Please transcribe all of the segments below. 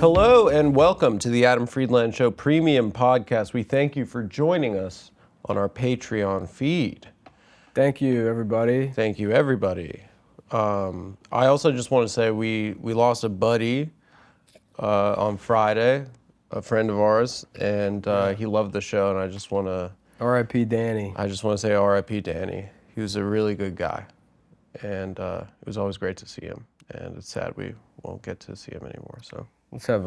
Hello and welcome to the Adam Friedland Show Premium Podcast. We thank you for joining us on our Patreon feed. Thank you, everybody. Thank you, everybody. I also just want to say we lost a buddy on Friday, a friend of ours, and he loved the show, and I just want to... R.I.P. Danny. I just want to say R.I.P. Danny. He was a really good guy, and it was always great to see him, and it's sad we won't get to see him anymore, so... Let's have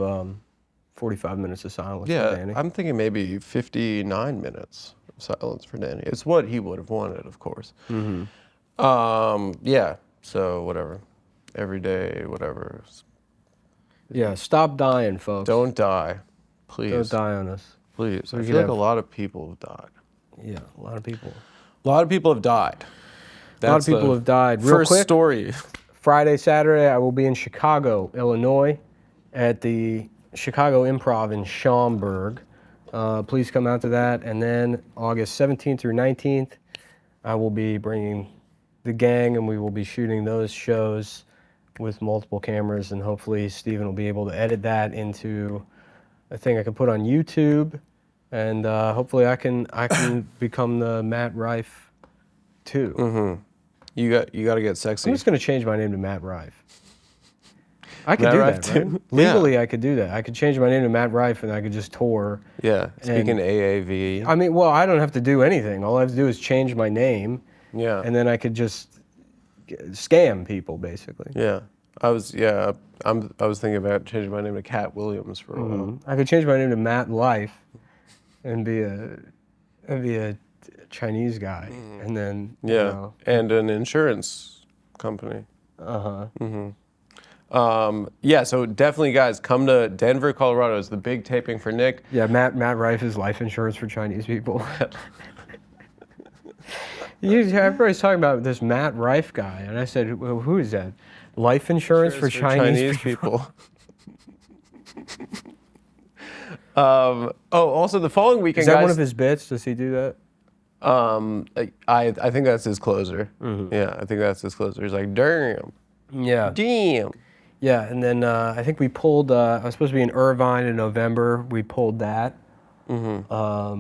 45 minutes of silence for Danny. I'm thinking maybe 59 minutes of silence for Danny. It's what he would have wanted, of course. Mm-hmm. So whatever. Every day, whatever. Yeah, stop dying, folks. Don't die, please. Don't die on us. Please. So I we feel like a lot of people have died. Yeah, a lot of people. A lot of people have died. A lot of people have died. Real First quick, story. Friday, Saturday, I will be in Chicago, Illinois, at the Chicago Improv in Schaumburg. Please come out to that. And then August 17th through 19th, I will be bringing the gang, and we will be shooting those shows with multiple cameras, and hopefully Steven will be able to edit that into a thing I can put on YouTube, and hopefully I can become the Matt Rife too. Mm-hmm. You got to get sexy. I'm just going to change my name to Matt Rife. I could Matt do Rife that, too? right? Legally, I could do that. I could change my name to Matt Rife, and I could just tour. Yeah, speaking AAV. I mean, well, I don't have to do anything. All I have to do is change my name. Yeah. And then I could just scam people, basically. Yeah. I was thinking about changing my name to Cat Williams for a while. I could change my name to Matt Life, and be a Chinese guy, and then and an insurance company. So definitely, guys, come to Denver, Colorado. It's the big taping for Nick. Yeah, Matt Rife is life insurance for Chinese people. Everybody's talking about this Matt Rife guy, and I said, well, who is that? Life insurance for Chinese people. Also the following weekend, is that guys, one of his bits? Does he do that? I think that's his closer. Yeah, I think that's his closer. He's like, damn. Yeah. Damn. Yeah, and then I think we pulled, I was supposed to be in Irvine in November. We pulled that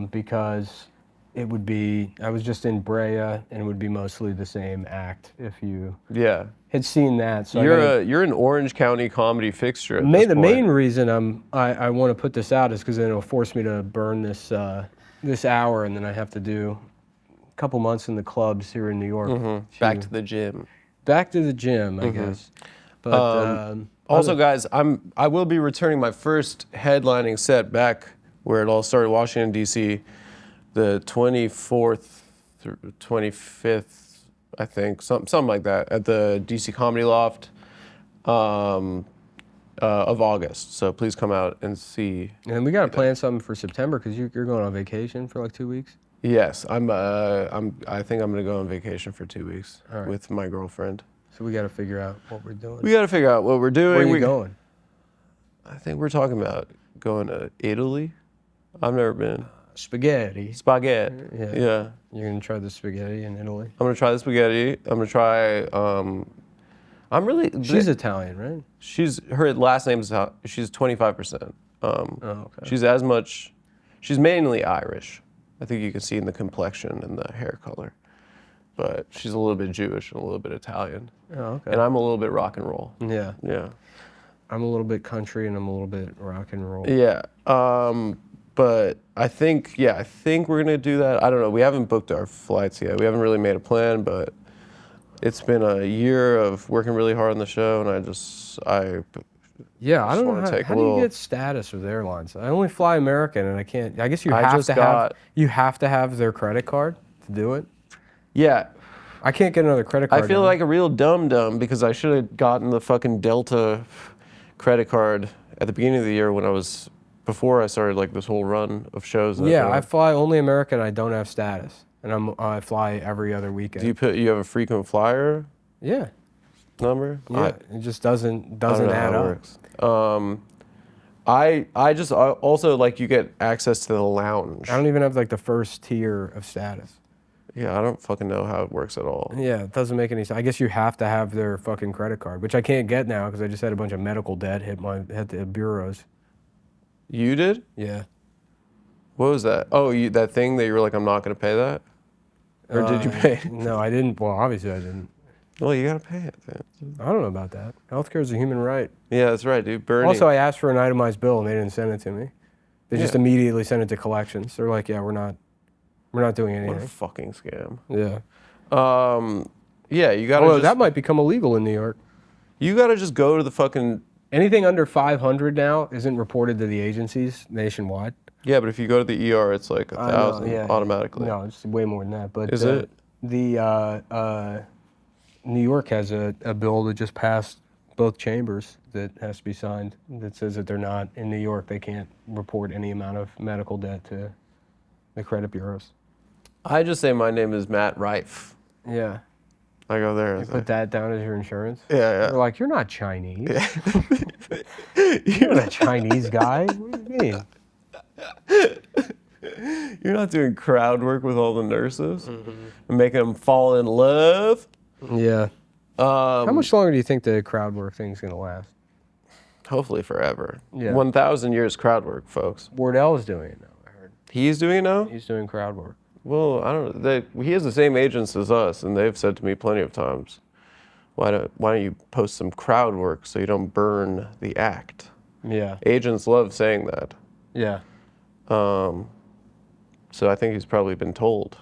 because it would be, I was just in Brea, and it would be mostly the same act if you had seen that. So you're an Orange County comedy fixture at this point. The main reason I want to put this out is because then it'll force me to burn this hour, and then I have to do a couple months in the clubs here in New York. Back to the gym. Back to the gym, I guess. But also, guys, I will be returning my first headlining set back where it all started, Washington, D.C., the 24th through 25th, I think, something like that, at the D.C. Comedy Loft of August. So please come out and see. And we got to plan something for September because you're going on vacation for like 2 weeks. Yes, I think I'm going to go on vacation for 2 weeks with my girlfriend. So we got to figure out what we're doing. We got to figure out what we're doing. Where are you going? I think we're talking about going to Italy. I've never been. Spaghetti. Spaghetti. Yeah. You're going to try the spaghetti in Italy? I'm going to try the spaghetti. I'm going to try, She's Italian, right? Her last name is, she's 25%. Okay. She's mainly Irish. I think you can see in the complexion and the hair color. But she's a little bit Jewish and a little bit Italian. Oh, okay. And I'm a little bit rock and roll. Yeah. Yeah. I'm a little bit country and I'm a little bit rock and roll. Yeah. But I think we're going to do that. I don't know. We haven't booked our flights yet. We haven't really made a plan, but it's been a year of working really hard on the show, and I don't know how do you get status with airlines? I only fly American, and I can't. I guess you have to have their credit card to do it. Yeah. I can't get another credit card. I feel like a real dum-dum because I should have gotten the fucking Delta credit card at the beginning of the year before I started like this whole run of shows. Yeah, I fly only American. I don't have status, and I fly every other weekend. Do you have a frequent flyer? Yeah. Number? Yeah, it just doesn't add up. Works. I just also like you get access to the lounge. I don't even have like the first tier of status. Yeah, I don't fucking know how it works at all. Yeah, it doesn't make any sense. I guess you have to have their fucking credit card, which I can't get now because I just had a bunch of medical debt hit the bureaus. You did? Yeah. What was that? Oh, that thing that you were like, I'm not gonna pay that? Or did you pay? No, I didn't. Well, obviously I didn't. Well, you gotta pay it then. I don't know about that. Healthcare is a human right. Yeah, that's right, dude. Bernie. Also, I asked for an itemized bill and they didn't send it to me. They just Yeah. immediately sent it to collections. They're like, yeah, we're not doing What a anything. fucking scam. Yeah. Yeah, you gotta. Although just, that might become illegal in New York. You gotta just go to the fucking. Anything under 500 now isn't reported to the agencies nationwide. Yeah, but if you go to the ER, it's like I know, 1,000 yeah. automatically. No, it's way more than that. But Is it? New York has a bill that just passed both chambers that has to be signed that says that they're not in New York. They can't report any amount of medical debt to the credit bureaus. I just say my name is Matt Rife. Yeah. I go there and You say, put that down as your insurance? yeah, yeah. They're like, you're not Chinese. Yeah. You're not a Chinese guy. What do you mean? You're not doing crowd work with all the nurses and making them fall in love. Yeah. How much longer do you think the crowd work thing's going to last? Hopefully forever. Yeah. 1,000 years crowd work, folks. Wardell is doing it now, I heard. He's doing it now? He's doing crowd work. Well, I don't know. He has the same agents as us, and they've said to me plenty of times, why don't you post some crowd work so you don't burn the act? Yeah. Agents love saying that. Yeah. So I think he's probably been told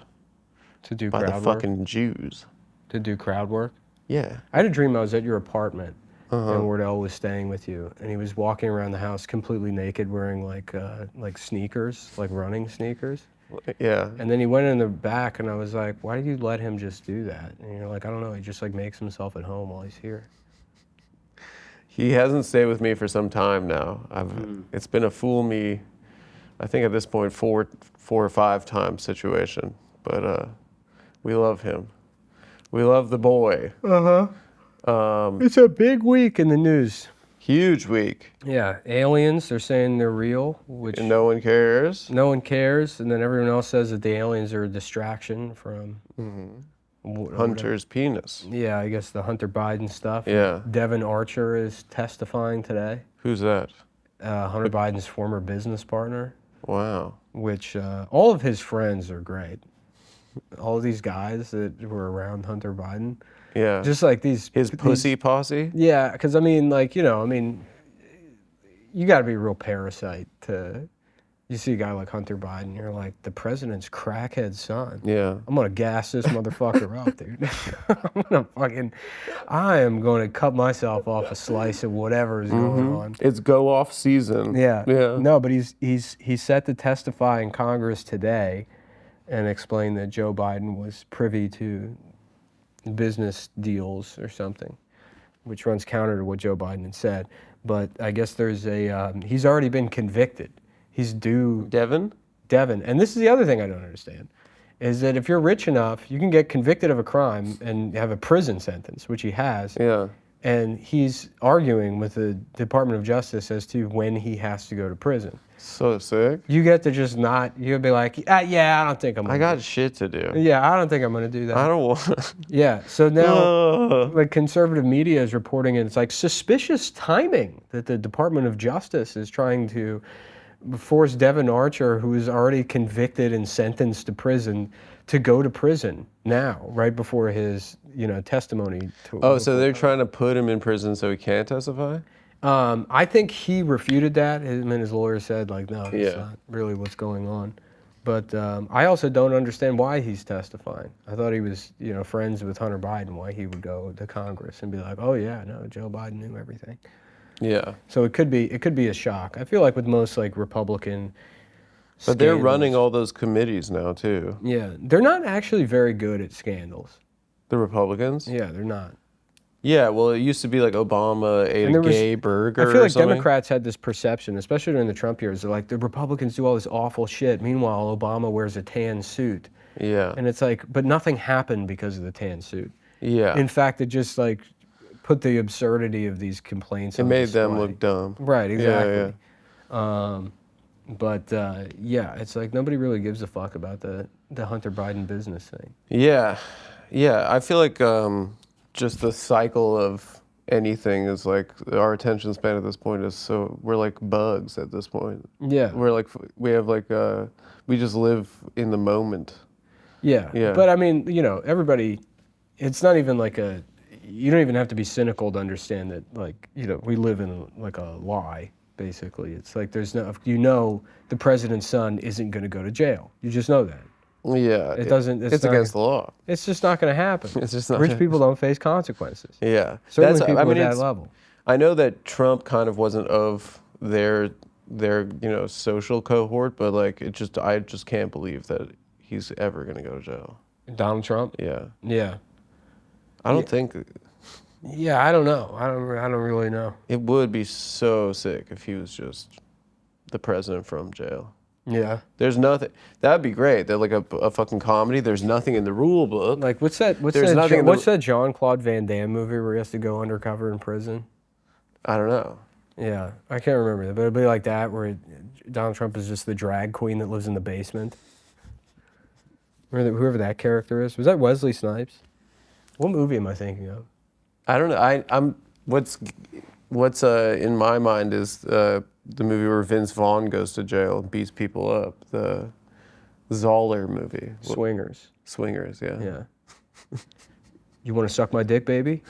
To do by crowd the work? fucking Jews. To do crowd work? Yeah. I had a dream I was at your apartment and Wardell was staying with you, and he was walking around the house completely naked, wearing like sneakers, like running sneakers. Yeah. And then he went in the back, and I was like, "Why did you let him just do that?" And you're like, "I don't know. He just like makes himself at home while he's here." He hasn't stayed with me for some time now. It's been a fool me, I think at this point, four or five times situation. But we love him. We love the boy. It's a big week in the news. Huge week. Yeah, aliens. They're saying they're real, which And no one cares. no one cares, and then everyone else says that the aliens are a distraction from Hunter's penis. Yeah, I guess the Hunter Biden stuff. Yeah. Devin Archer is testifying today. Who's that? Hunter Biden's former business partner, Wow. which all of his friends are great. All of these guys that were around Hunter Biden, Yeah. just like these. His pussy posse? Yeah, because I mean, like, you got to be a real parasite to. You see a guy like Hunter Biden, you're like, the president's crackhead son. Yeah. I'm gonna gas this motherfucker up, dude. I am gonna cut myself off a slice of whatever is going on. It's go off season. Yeah. Yeah. No, but he's set to testify in Congress today and explain that Joe Biden was privy to business deals or something, which runs counter to what Joe Biden had said. But I guess there's he's already been convicted. He's due Devin? Devin. And this is the other thing I don't understand, is that if you're rich enough, you can get convicted of a crime and have a prison sentence, which he has. Yeah. And he's arguing with the Department of Justice as to when he has to go to prison. So sick. You get to just not, you'll be like, yeah, I don't think I'm I going got shit to do. Yeah, I don't think I'm going to do that. I don't want. Yeah, so now like conservative media is reporting it's like suspicious timing that the Department of Justice is trying to force Devin Archer, who is already convicted and sentenced to prison, to go to prison now, right before his, testimony. So they're trying to put him in prison so he can't testify? I think he refuted that. Him and his lawyer said, like, no, that's Yeah. not really what's going on. But I also don't understand why he's testifying. I thought he was, friends with Hunter Biden, why he would go to Congress and be like, oh yeah, no, Joe Biden knew everything. Yeah. So it could be a shock. I feel like with most like Republican But they're scandals- running all those committees now too. Yeah, they're not actually very good at scandals. The Republicans? Yeah, they're not. Yeah, well, it used to be like Obama ate And a there was- gay burger I feel or like something. Democrats had this perception, especially during the Trump years, they're like, the Republicans do all this awful shit. Meanwhile, Obama wears a tan suit. Yeah. And it's like, but nothing happened because of the tan suit. Yeah. In fact, it just like put the absurdity of these complaints It on made them display. look dumb. Right, exactly. Yeah. But yeah, it's like nobody really gives a fuck about the Hunter Biden business thing. Yeah, yeah. I feel like just the cycle of anything is like our attention span at this point is so we're like bugs at this point. Yeah. We're like we have like we just live in the moment. Yeah. Yeah. But I mean, everybody, it's not even like you don't even have to be cynical to understand that, like, we live in like a lie, basically. It's like the president's son isn't going to go to jail. You just know that. Yeah. It doesn't, It's against the law. It's just not going to happen. It's just not. Rich people don't face consequences. Yeah. Certainly people at that level. I know that Trump kind of wasn't of their social cohort, but like I just can't believe that he's ever gonna go to jail. Donald Trump? Yeah. Yeah. I don't think Yeah, I don't know. I don't really know. it would be so sick if he was just the president from jail. Yeah. There's nothing. That'd be great. They're like a fucking comedy. There's nothing in the rule book. Like what's that Jean-Claude Van Damme movie where he has to go undercover in prison? I don't know. Yeah, I can't remember that, but it'd be like that where Donald Trump is just the drag queen that lives in the basement. Whoever that character is. Was that Wesley Snipes? What movie am I thinking of? I don't know. I'm what's in my mind is the movie where Vince Vaughn goes to jail and beats people up. The Zoller movie. Swingers. Swingers, yeah. Yeah. You want to suck my dick, baby?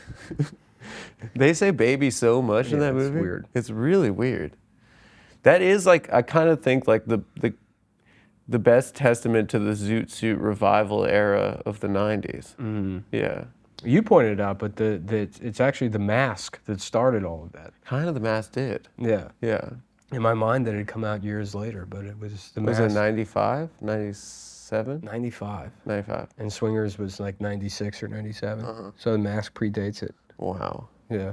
They say baby so much in that movie. It's weird. It's really weird. That is like I kind of think like the best testament to the Zoot Suit revival era of the 90s. Mm-hmm. Yeah. You pointed it out, but it's actually The Mask that started all of that. Kind of The Mask did. Yeah. Yeah. In my mind, that had come out years later, but it was The Mask. Was it 95, 97? 95. 95. And Swingers was like 96 or 97. So The Mask predates it. Wow. Yeah.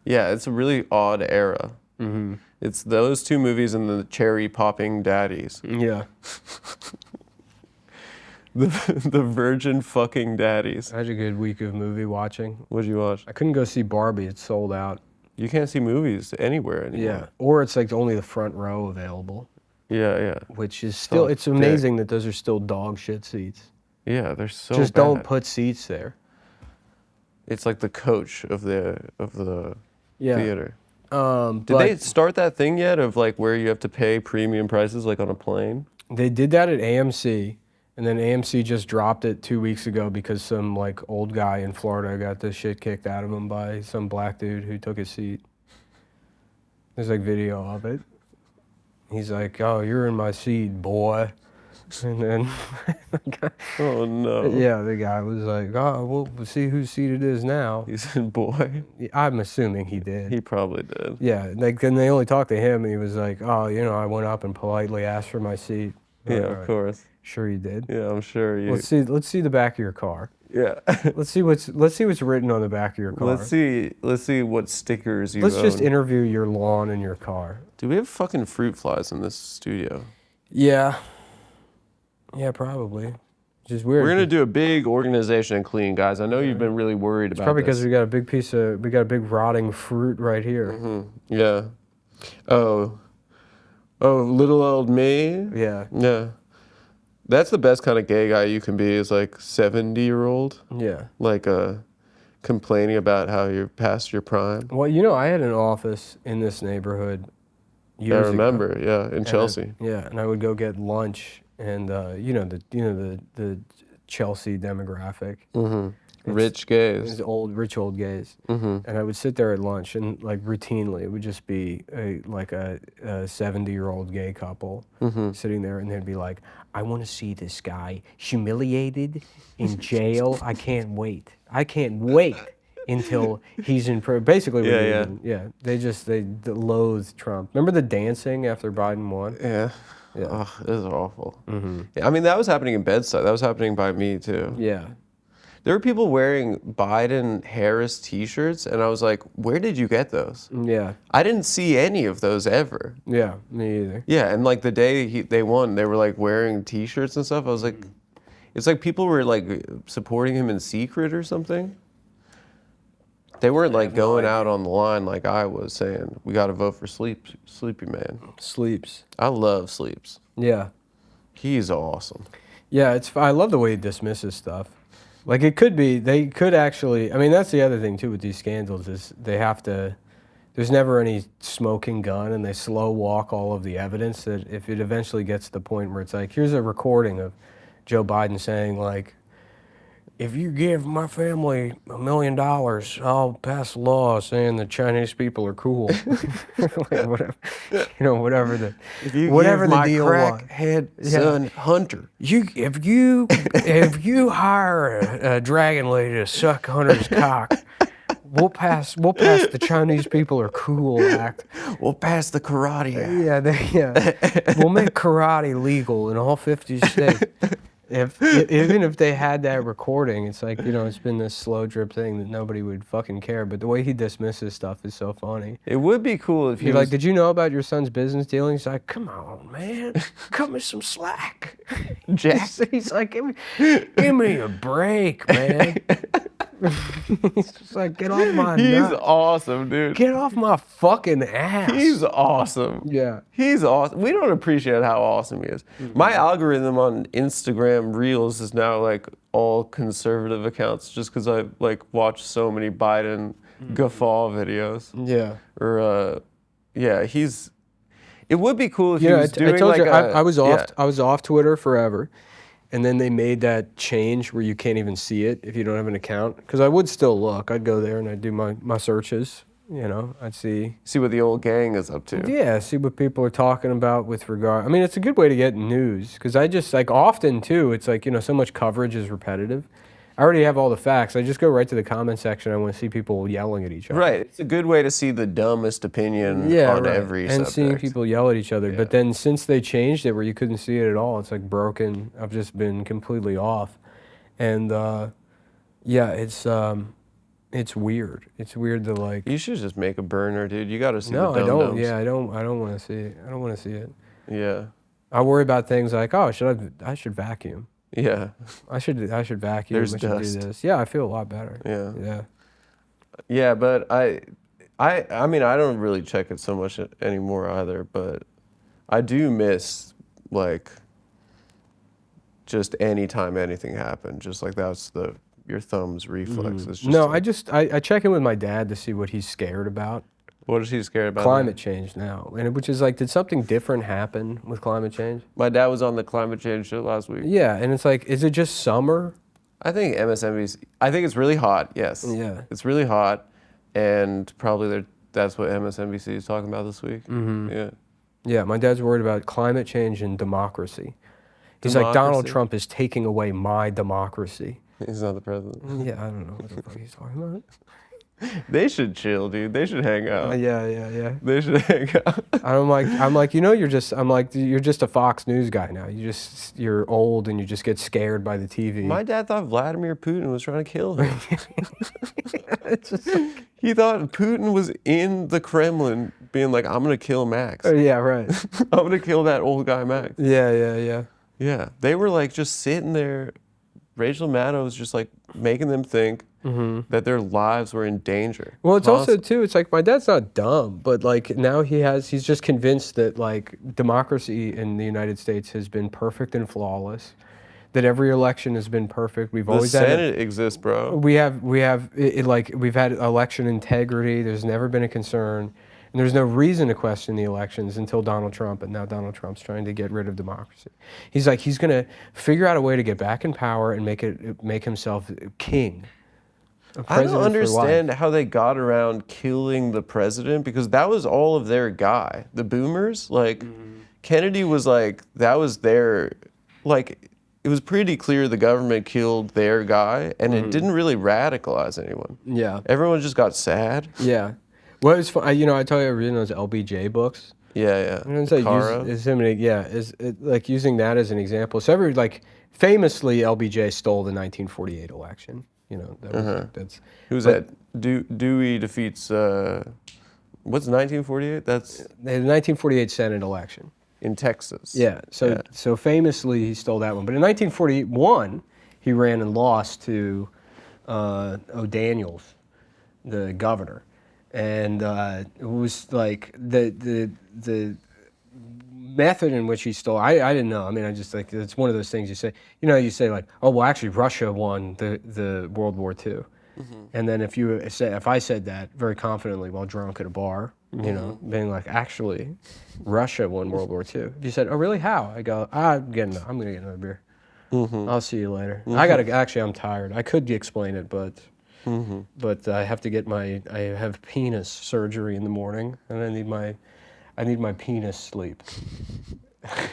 Yeah, it's a really odd era. Mm-hmm. It's those two movies and the cherry popping daddies. Yeah. The virgin fucking daddies. I had a good week of movie watching. What'd you watch? I couldn't go see Barbie. It's sold out. You can't see movies anywhere anymore. Yeah. Or it's like only the front row available. Yeah, yeah. Which is still, it's amazing that those are still dog shit seats. Yeah, they're so Just bad. don't put seats there. It's like the coach of the theater. Did But they start that thing yet of like where you have to pay premium prices like on a plane? they did that at AMC, and then AMC just dropped it 2 weeks ago because some like old guy in Florida got the shit kicked out of him by some black dude who took his seat. There's like video of it. He's like, "Oh, you're in my seat, boy." And then, Oh no. yeah, the guy was like, "Oh, we'll see whose seat it is now." He said, "Boy." I'm assuming he did. He probably did. Yeah, like then they only talked to him, and he was like, "Oh, I went up and politely asked for my seat." Yeah, All of right. course. Sure, you did. Yeah, I'm sure you. Let's see the back of your car. Yeah. Let's see what's written on the back of your car. Let's see what stickers you Let's just own. interview your lawn and your car. Do we have fucking fruit flies in this studio? Yeah. Yeah, probably. Just weird. We're gonna do a big organization and clean, guys. I know you've been really worried about Probably this. because we got a big rotting fruit right here. Yeah. Oh, little old me. Yeah. Yeah. That's the best kind of gay guy you can be. Is like 70-year-old, Yeah. like complaining about how you're past your prime. Well, I had an office in this neighborhood I years ago. remember, yeah, in And Chelsea. and I would go get lunch, and the Chelsea demographic. Mm-hmm. Rich It's gays. rich old gays. Mm-hmm. And I would sit there at lunch, and like routinely, it would just be a 70-year-old gay couple sitting there, and they'd be like, "I want to see this guy humiliated in jail. I can't wait until he's in prison." Basically, they loathe Trump. Remember the dancing after Biden won? Yeah. Yeah. Oh, it was awful. Mm-hmm. Yeah, I mean, that was happening in Bed-Stuy. That was happening by me too. Yeah. There were people wearing Biden-Harris T-shirts, and I was like, "Where did you get those?" Yeah. I didn't see any of those ever. Yeah. Me either. Yeah, and like the day they won, they were like wearing T-shirts and stuff. I was like, it's like people were like supporting him in secret or something. They weren't like going out on the line like I was saying. We got to vote for Sleepy Man. Sleeps. I love Sleeps. Yeah. He's awesome. Yeah, I love the way he dismisses stuff. Like they could actually, I mean, that's the other thing too with these scandals is there's never any smoking gun and they slow walk all of the evidence that if it eventually gets to the point where it's like, here's a recording of Joe Biden saying like, if you give my family $1 million, I'll pass a law saying that Chinese people are cool. Like whatever, whatever the If you whatever give the my deal was. crackhead son Hunter. If you hire a dragon lady to suck Hunter's cock, we'll pass the Chinese people are cool act. We'll pass the karate act. We'll make karate legal in all 50 states. Even if they had that recording, it's like, it's been this slow drip thing that nobody would fucking care. But the way he dismisses stuff is so funny. It would be cool if You're like, did you know about your son's business dealings? He's like, come on, man, cut me some slack. Jack. He's like, give me a break, man. He's just like, get off my He's nuts. awesome, dude. Get off my fucking ass. He's awesome. Yeah. He's awesome. We don't appreciate how awesome he is. Mm-hmm. My algorithm on Instagram Reels is now like all conservative accounts just because I like watched so many Biden guffaw videos. Yeah. Or, it would be cool if he was doing I told like you, a... I was off. Yeah. I was off Twitter forever, and then they made that change where you can't even see it if you don't have an account. Because I would still look. I'd go there and I'd do my searches. I'd see what the old gang is up to. Yeah, see what people are talking about with regard. I mean, it's a good way to get news because I just like often too. It's like so much coverage is repetitive. I already have all the facts. I just go right to the comment section. I want to see people yelling at each other. Right. It's a good way to see the dumbest opinion on every subject. And seeing people yell at each other. Yeah. But then since they changed it where you couldn't see it at all, it's like broken. I've just been completely off. And it's weird. It's weird to like... You should just make a burner, dude. You got to see No, the I don't. dum-dums. Yeah, I don't want to see it. I don't want to see it. Yeah. I worry about things like, I should vacuum. Yeah. I should vacuum. There's I should dust. do this. Yeah, I feel a lot better. Yeah. Yeah. Yeah, but I mean, I don't really check it so much anymore either, but I do miss, like, just anytime anything happened. Just like that's your thumb's reflex. It's just No, like, I check in with my dad to see what he's scared about. What is he scared about? Climate change now. And which is like, did something different happen with climate change? My dad was on the climate change show last week. Yeah, and it's like, is it just summer? I think MSNBC, I think it's really hot, yes. Yeah. It's really hot, and probably that's what MSNBC is talking about this week. Mm-hmm. Yeah. Yeah, my dad's worried about climate change and democracy. He's like, Donald Trump is taking away my democracy. He's not the president. Yeah, I don't know what the fuck he's talking about. They should chill, dude. They should hang out. Yeah. They should hang out. I'm like, you're just a Fox News guy now. You're old and you just get scared by the TV. My dad thought Vladimir Putin was trying to kill him. It's just like, He thought Putin was in the Kremlin being like, I'm going to kill Max. yeah, right. I'm going to kill that old guy, Max. Yeah. Yeah. They were like just sitting there. Rachel Maddow was just like making them think that their lives were in danger. Well, it's also too, it's like my dad's not dumb, but like now he's just convinced that like democracy in the United States has been perfect and flawless, that every election has been perfect. We've always the had Senate exists, bro. we've had election integrity. There's never been a concern. And there's no reason to question the elections until Donald Trump, and now Donald Trump's trying to get rid of democracy. He's like, he's going to figure out a way to get back in power and make himself king. I don't understand how they got around killing the president because that was all of their guy. The boomers, like Kennedy was like, that was their, like, it was pretty clear the government killed their guy and it didn't really radicalize anyone. Yeah. Everyone just got sad. Yeah. Well, it's fun. I tell you, I read those LBJ books. Yeah. It's like like using that as an example. So famously, LBJ stole the 1948 election. That's who's that? Dewey defeats. What's 1948? That's the 1948 Senate election in Texas. Yeah. So famously, he stole that one. But in 1941, he ran and lost to O'Daniels. the governor, and it was like the method in which he stole. I didn't know. I mean, I just like it's one of those things you say. You know, you say like, oh well, actually Russia won the World War II, and then if I said that very confidently while drunk at a bar, you know, being like, actually, Russia won World War II. If you said, oh really, how? I go, I'm gonna get another beer. I'll see you later. I'm tired. I could explain it, but I have to get I have penis surgery in the morning, and I need my penis sleep.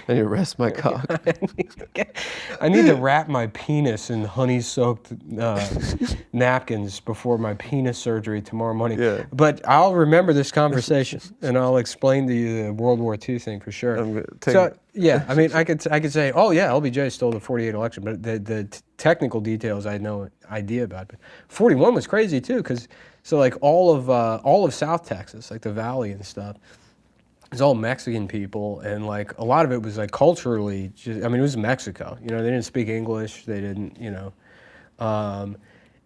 And you rest my cock. I need to wrap my penis in honey-soaked napkins before my penis surgery tomorrow morning. Yeah. But I'll remember this conversation, and I'll explain to you the World War II thing for sure. So yeah, I mean, I could say, oh yeah, LBJ stole the '48 election, but the technical details I had no idea about. But '41 was crazy too, because so like all of South Texas, like the Valley and stuff. It was all Mexican people, and like a lot of it was like culturally. I mean, it was Mexico. You know, they didn't speak English. They didn't, you know,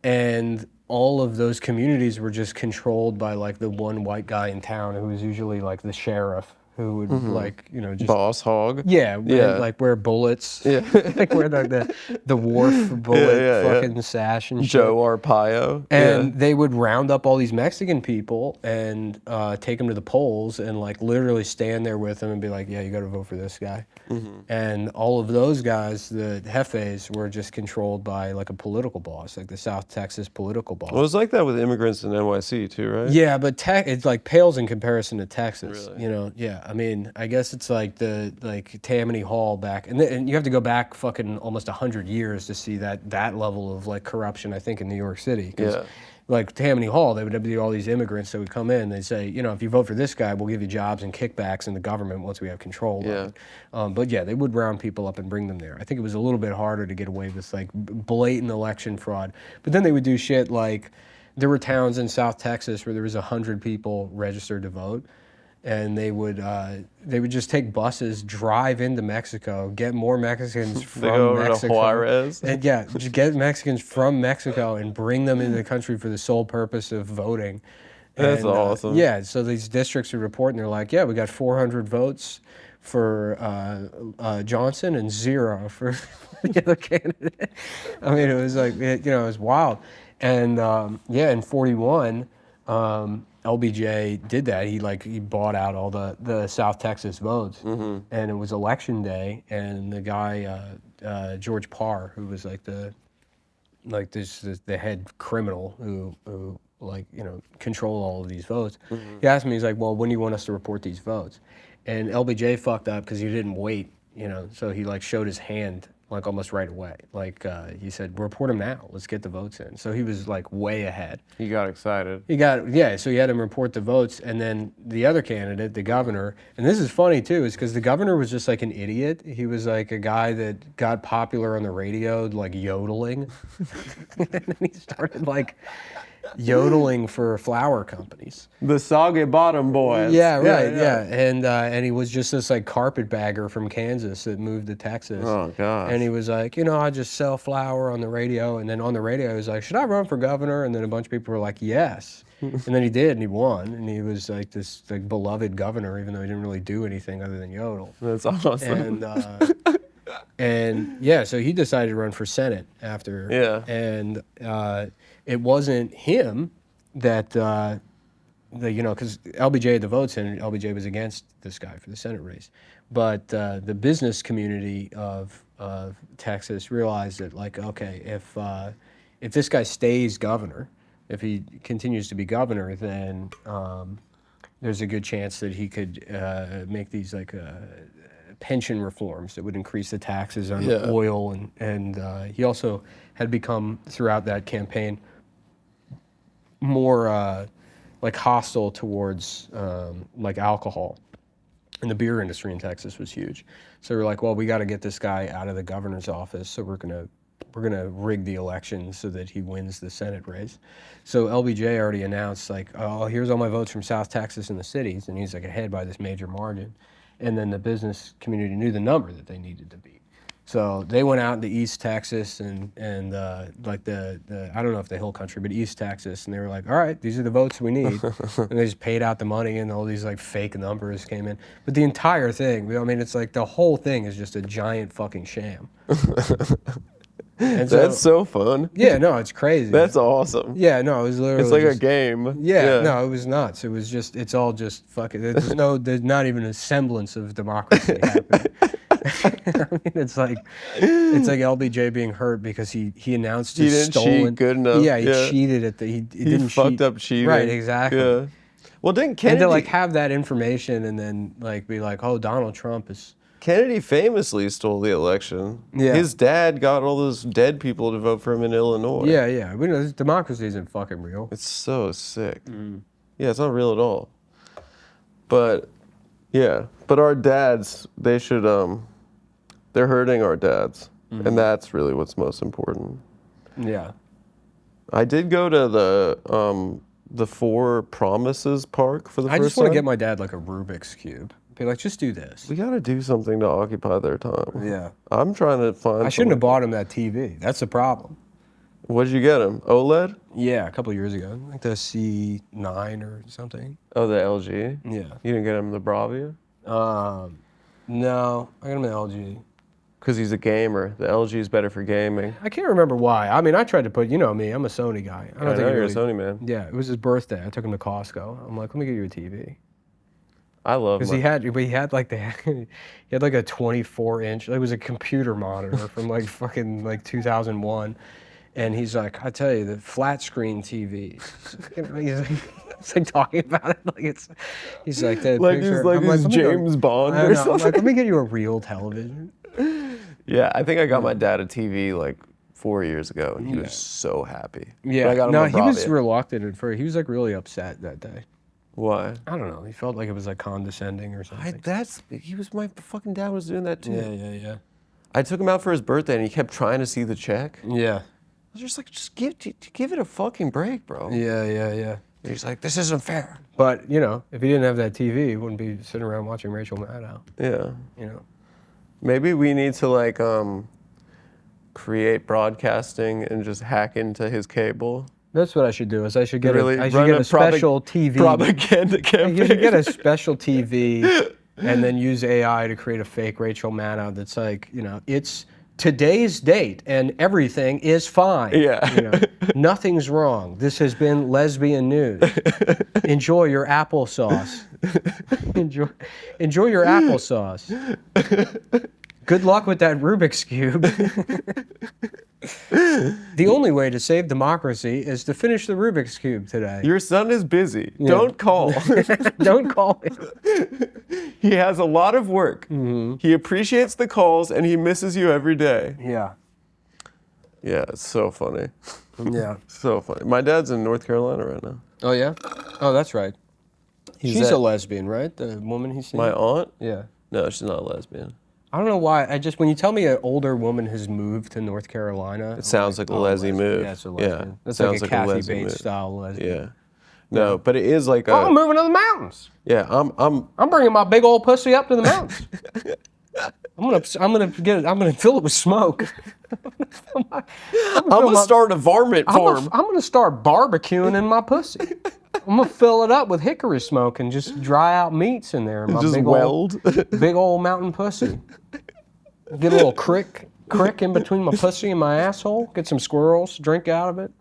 and all of those communities were just controlled by like the one white guy in town who was usually like the sheriff, who would like, you know, just boss hog. Yeah, like wear bullets. Yeah. Like wear the Wharf bullet fucking sash and shit. Joe Arpaio. And they would round up all these Mexican people and take them to the polls and like literally stand there with them and be like, yeah, you got to vote for this guy. And all of those guys, the jefes, were just controlled by like a political boss, like the South Texas political boss. Well, it was like that with immigrants in NYC too, right? Yeah, but it's like pales in comparison to Texas. Really? You know, yeah. I mean, I guess it's like like Tammany Hall back, and you have to go back fucking almost 100 years to see that level of like corruption. I think in New York City. Yeah. Like Tammany Hall, they would be all these immigrants that would come in. They'd say, you know, if you vote for this guy, we'll give you jobs and kickbacks in the government once we have control of it. But yeah, they would round people up and bring them there. I think it was a little bit harder to get away with like blatant election fraud. But then they would do shit like there were towns in South Texas where there was 100 people registered to vote. And they would just take buses, drive into Mexico, get more Mexicans from they go over Mexico, to Juarez. and just get Mexicans from Mexico and bring them into the country for the sole purpose of voting. That's awesome. Yeah, so these districts would report, and they're like, yeah, we got 400 votes for Johnson and 0 for the other candidate. I mean, it was like, you know, it was wild. And yeah, in '41. LBJ did that. He bought out all the South Texas votes, and it was election day. And the guy George Parr, who was like the head criminal who like, you know, controlled all of these votes, he asked me, he's like, well, when do you want us to report these votes? And LBJ fucked up because he didn't wait, you know, so he like showed his hand like almost right away. Like he said, report them now. Let's get the votes in. So he was like way ahead. He got excited. So he had him report the votes, and then the other candidate, the governor, and this is funny too, is because the governor was just like an idiot. He was like a guy that got popular on the radio, like yodeling. And then he started like yodeling for flower companies. The soggy bottom boys. Yeah, right. Yeah. And he was just this like carpetbagger from Kansas that moved to Texas. Oh gosh. And he was like, you know, I just sell flour on the radio. And then on the radio, he was like, should I run for governor? And then a bunch of people were like, yes. And then he did, and he won. And he was like this like beloved governor, even though he didn't really do anything other than yodel. That's awesome. And yeah, so he decided to run for Senate after. Yeah. And it wasn't him that, you know, because LBJ had the votes in, and LBJ was against this guy for the Senate race. But the business community of Texas realized that, like, okay, if this guy stays governor, if he continues to be governor, then there's a good chance that he could make these like pension reforms that would increase the taxes on oil, and he also had become throughout that campaign more like hostile towards like alcohol, and the beer industry in Texas was huge. So we're like, well, we got to get this guy out of the governor's office, so we're gonna rig the election so that he wins the Senate race. So LBJ already announced like, oh, here's all my votes from South Texas in the cities, and he's like ahead by this major margin. And then the business community knew the number that they needed to beat. So they went out into East Texas and like the I don't know if the Hill Country, but East Texas, and they were like, all right, these are the votes we need, and they just paid out the money, and all these like fake numbers came in. But the entire thing, I mean, it's like the whole thing is just a giant fucking sham. And That's so fun. Yeah, no, it's crazy. That's awesome. Yeah, no, it was literally. It's like just, a game. Yeah, no, it was nuts. It was just, it's all just fucking. There's not even a semblance of democracy happening. I mean, it's like LBJ being hurt because he announced his didn't stolen. cheat good enough. Yeah, he cheated at the. He didn't fucked cheat. up cheating. Right, exactly. Yeah. Well, didn't Kennedy? And to like have that information and then like be like, oh, Donald Trump is. Kennedy famously stole the election. Yeah. His dad got all those dead people to vote for him in Illinois. Yeah, yeah. We know democracy isn't fucking real. It's so sick. Yeah, it's not real at all. But yeah, but our dads, they should they're hurting our dads. And that's really what's most important. Yeah. I did go to the Four Promises Park for the first time. I just want to get my dad like a Rubik's Cube. Be like, just do this. We gotta do something to occupy their time. Yeah. I'm trying to find. I shouldn't have bought him that TV. That's the problem. What did you get him? OLED? Yeah, a couple of years ago. Like the C9 or something. Oh, the LG? Yeah. You didn't get him the Bravia? No, I got him an LG. Because he's a gamer. The LG is better for gaming. I can't remember why. I mean, I tried to put, you know me, I'm a Sony guy. I know you're a Sony man. Yeah, it was his birthday. I took him to Costco. I'm like, let me get you a TV. I love Because he had like he had like a 24-inch. It was a computer monitor from like fucking like 2001, and he's like, I tell you, the flat screen TVs. He's like talking about it like it's. He's like that like picture. he's like this James Bond or something. I'm like, let me get you a real television. Yeah, I think I got my dad a TV like 4 years ago, and he was so happy. Yeah, but I got him no, a he was Bravia. reluctant at first. He was like really upset that day. Why? I don't know. He felt like it was like condescending or something. My fucking dad was doing that too. Yeah. I took him out for his birthday, and he kept trying to see the check. Yeah. I was just like, just give it a fucking break, bro. Yeah. And he's like, this isn't fair. But, you know, if he didn't have that TV, he wouldn't be sitting around watching Rachel Maddow. Yeah. You know. Maybe we need to like create broadcasting and just hack into his cable. That's what I should do. Is I should get Really a run a special TV. Propaganda You campaign. should get a special TV and then use AI to create a fake Rachel Maddow that's like, you know, it's today's date and everything is fine. Yeah. You know, nothing's wrong. This has been lesbian news. Enjoy your applesauce. Enjoy your applesauce. Good luck with that Rubik's Cube. The only way to save democracy is to finish the Rubik's Cube today. Your son is busy. Yeah. Don't call. Don't call him. He has a lot of work. He appreciates the calls and he misses you every day. Yeah. Yeah, it's so funny. Yeah. So funny. My dad's in North Carolina right now. Oh, yeah? Oh, that's right. She's at- a lesbian, right? The woman he's seen? My aunt? Yeah. No, she's not a lesbian. I don't know why. When you tell me an older woman has moved to North Carolina, It sounds like a lesbian move. Yeah, it's a lesbian. Yeah, That's sounds like a like a Kathy lesbian Bates move. style lesbian. Yeah. No, but it is like I'm moving to the mountains. yeah, I'm bringing my big old pussy up to the mountains. I'm gonna fill it with smoke. I'm gonna start a varmint farm. I'm gonna start barbecuing in my pussy. I'm gonna fill it up with hickory smoke and just dry out meats in there. In my Just big weld. big old mountain pussy. Get a little crick in between my pussy and my asshole. Get some squirrels, drink out of it.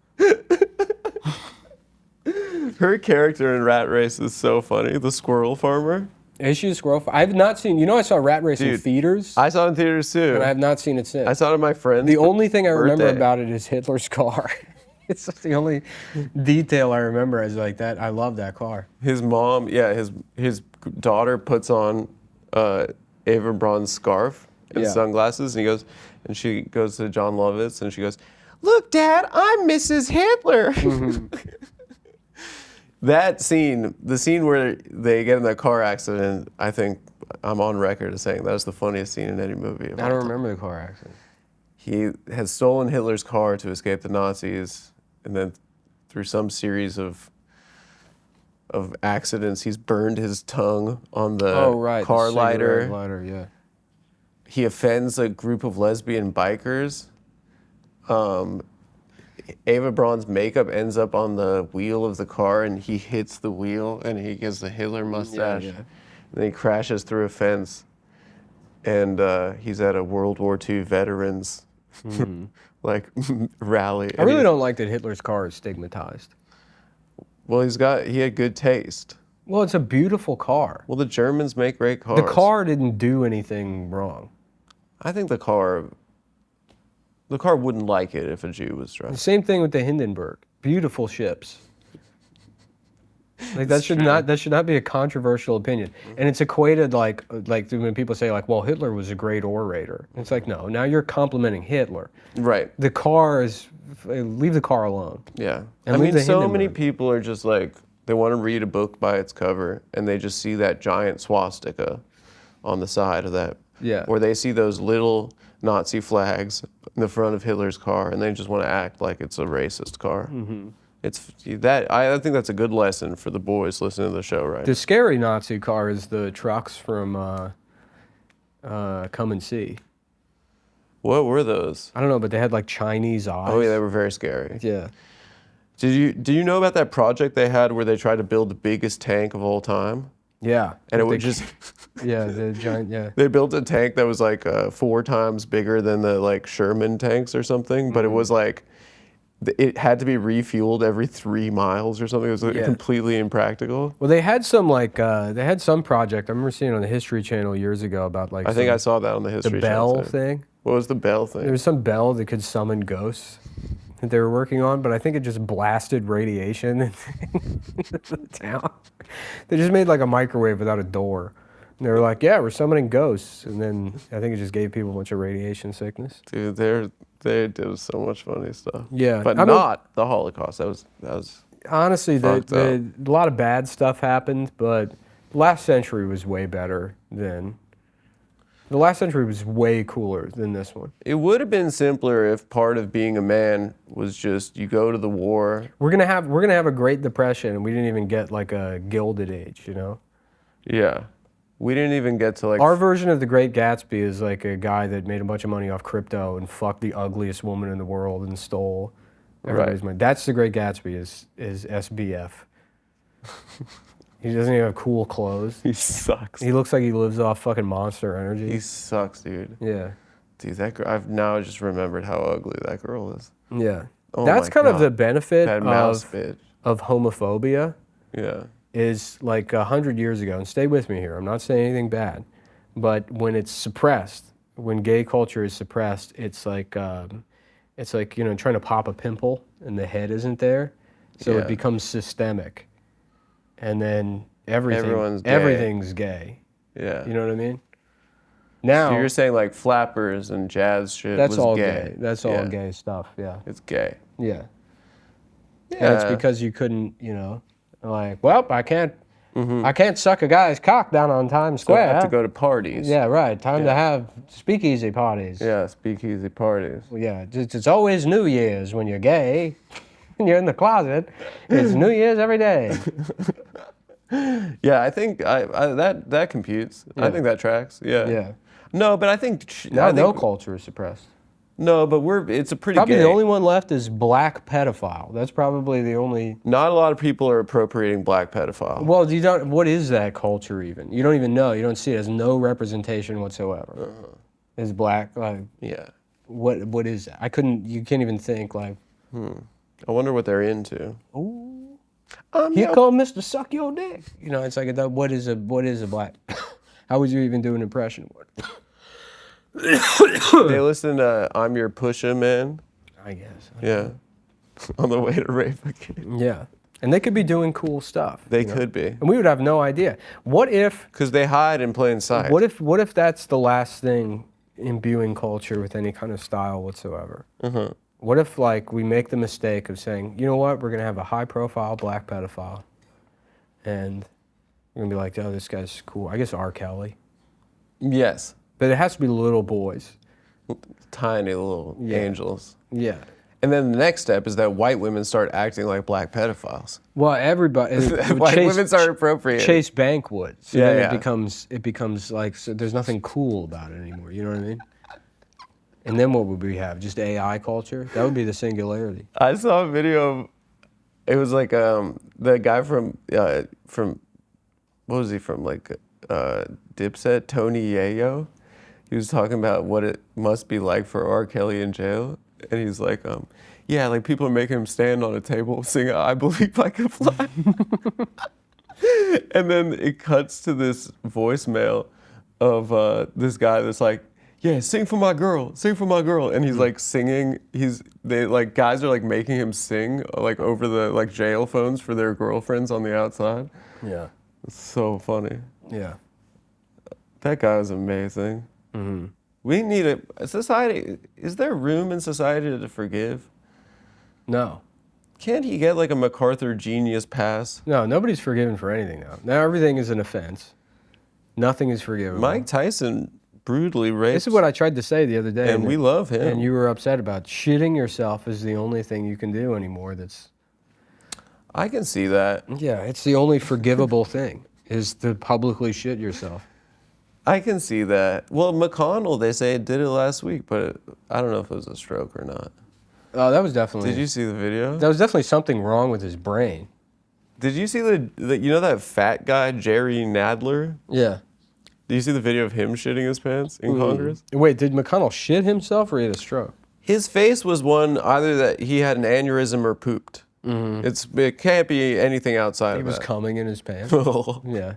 Her character in Rat Race is so funny. The squirrel farmer. Is she a squirrel? I've not seen. You know, I saw Rat Race in Dude, theaters, I saw it in theaters too. and I have not seen it since. I saw it at my friend's. The only thing I remember birthday. about it is Hitler's car. It's the only detail I remember is like that. I love that car. His mom, yeah, his daughter puts on Ava Braun's scarf and Yeah. sunglasses, and she goes to John Lovitz and she goes, "Look, Dad, I'm Mrs. Hitler." That scene, the scene where they get in that car accident, I think I'm on record as saying that was the funniest scene in any movie. I don't remember the car accident. He has stolen Hitler's car to escape the Nazis, and then through some series of accidents, he's burned his tongue on the car the cigarette lighter. lighter, yeah. he offends a group of lesbian bikers. Ava Braun's makeup ends up on the wheel of the car, and he hits the wheel, and he gets the Hitler mustache. Yeah. And then he crashes through a fence, and he's at a World War II veterans like rally. I really don't like that Hitler's car is stigmatized. Well, he had good taste. Well, it's a beautiful car. Well, the Germans make great cars. The car didn't do anything wrong. I think the car wouldn't like it if a Jew was The driving. same thing with the Hindenburg. Beautiful ships. Like that should not be a controversial opinion. And it's equated like when people say like, well, Hitler was a great orator. It's like, no, now you're complimenting Hitler. Right. The car is, leave the car alone. Yeah. And I leave mean, the so many Hindenburg. people are just like, they want to read a book by its cover, and they just see that giant swastika on the side of that. Yeah. Or they see those little Nazi flags in the front of Hitler's car, and they just want to act like it's a racist car. Mm-hmm. It's that. I think that's a good lesson for the boys listening to the show, right? The scary Nazi car is the trucks from Come and See. What were those? I don't know, but they had like Chinese eyes. Oh yeah, they were very scary. Yeah. Do you know about that project they had where they tried to build the biggest tank of all time? Yeah. And it They- would just Yeah, the giant, yeah. they built a tank that was like 4 times bigger than the like Sherman tanks or something, but it was like it had to be refueled every 3 miles or something. It was like, Yeah. completely impractical. Well, they had some project. I remember seeing it on the History Channel years ago about like I think some- I saw that on the History the Channel bell too. thing. What was the bell There thing? was some bell that could summon ghosts that they were working on, but I think it just blasted radiation into the town. They just made like a microwave without a door. And they were like, yeah, we're summoning ghosts. And then I think it just gave people a bunch of radiation sickness. Dude, they did so much funny stuff. Yeah. But I mean- not the Holocaust. That was Honestly, Fucked up. a lot of bad stuff happened, but last century was way better than... The last century was way cooler than this one. It would have been simpler if part of being a man was just you go to the war. We're gonna have a Great Depression, and we didn't even get like a Gilded Age, you know. Yeah. We didn't even get to like Our version of the Great Gatsby is like a guy that made a bunch of money off crypto and fucked the ugliest woman in the world and stole everybody's money. That's the Great Gatsby is SBF. He doesn't even have cool clothes. he sucks. He looks like he lives off fucking Monster Energy. He sucks, dude. Yeah, Dude, that girl, I've now just remembered how ugly that girl is. yeah. Oh That's my kind of God. the benefit That mouse of bitch. homophobia. Yeah. Is like 100 years ago, and stay with me here, I'm not saying anything bad, but when it's suppressed, when gay culture is suppressed, it's like you know, trying to pop a pimple and the head isn't there, so Yeah. it becomes systemic, and then Everyone's gay. everything's gay. Yeah. You know what I mean? Now So you're saying like flappers and jazz shit that's was all gay. gay. That's all Yeah. gay stuff. Yeah, It's gay. yeah. And it's because you couldn't, you know, like, well, I can't suck a guy's cock down on Times So I Square. have to go to parties. Yeah, right. Time to Yeah. have speakeasy parties. Yeah, speakeasy parties. Well, yeah, it's always New Year's when you're gay. When you're in the closet, it's New Year's every day. Yeah, I think that computes. I Yeah. think that tracks. Yeah. Yeah. No, but I think Now I no think, culture is suppressed. no, but it's a pretty Probably gay. the only one left is black pedophile. That's probably the only. Not a lot of people are appropriating black pedophile. Well, you don't. What is that culture even? You don't even know. You don't see it as no representation whatsoever. Is black like Yeah. what is that? I couldn't. You can't even think like. I wonder what they're into. Ooh. Um, Here yeah, come Mr. Suck Your Dick. You know, it's like what is a black? How would you even do an impression of it? they listen to "I'm Your Pusha Man." I guess. Yeah. On the way to rape a kid. Yeah, and they could be doing cool stuff. They you know? could be. and we would have no idea. What if? Because they hide in plain sight. What if that's the last thing imbuing culture with any kind of style whatsoever? Uh-huh. What if like we make the mistake of saying, you know what, we're gonna have a high-profile black pedophile, and we're gonna be like, oh, this guy's cool. I guess R. Kelly, Yes. but it has to be little boys. Tiny little Yeah. angels. Yeah. And then the next step is that white women start acting like black pedophiles. Well, everybody. White women start appropriating. Chase Bank would. So Yeah, then yeah. it becomes like, so there's nothing cool about it anymore. You know what I mean? And then what would we have? Just AI culture? That would be the singularity. I saw a video of, it was like the guy from what was he from, like Dipset, Tony Yayo. He was talking about what it must be like for R. Kelly in jail, and he's like, yeah, like people are making him stand on a table sing "I Believe I Can Fly," and then it cuts to this voicemail of this guy that's like, yeah, sing for my girl, and he's like singing. Guys are like making him sing like over the like jail phones for their girlfriends on the outside. Yeah. It's so funny. Yeah. That guy was amazing. Mm-hmm. We need a society. Is there room in society to forgive? No. Can't he get like a MacArthur Genius Pass? No, nobody's forgiven for anything now. Now everything is an offense. Nothing is forgivable. Mike Tyson brutally raped. This is what I tried to say the other day. And we love him. And you were upset about shitting yourself is the only thing you can do anymore that's... I can see that. Yeah, it's the only forgivable thing, is to publicly shit yourself. I can see that. Well, McConnell, they say, did it last week, but I don't know if it was a stroke or not. Oh, that was definitely... Did you see the video? That was definitely something wrong with his brain. Did you see you know that fat guy, Jerry Nadler? Yeah. Did you see the video of him shitting his pants in Congress? Wait, did McConnell shit himself or he had a stroke? His face was one either that he had an aneurysm or pooped. Mm-hmm. It can't be anything outside of that. He was coming in his pants? Yeah.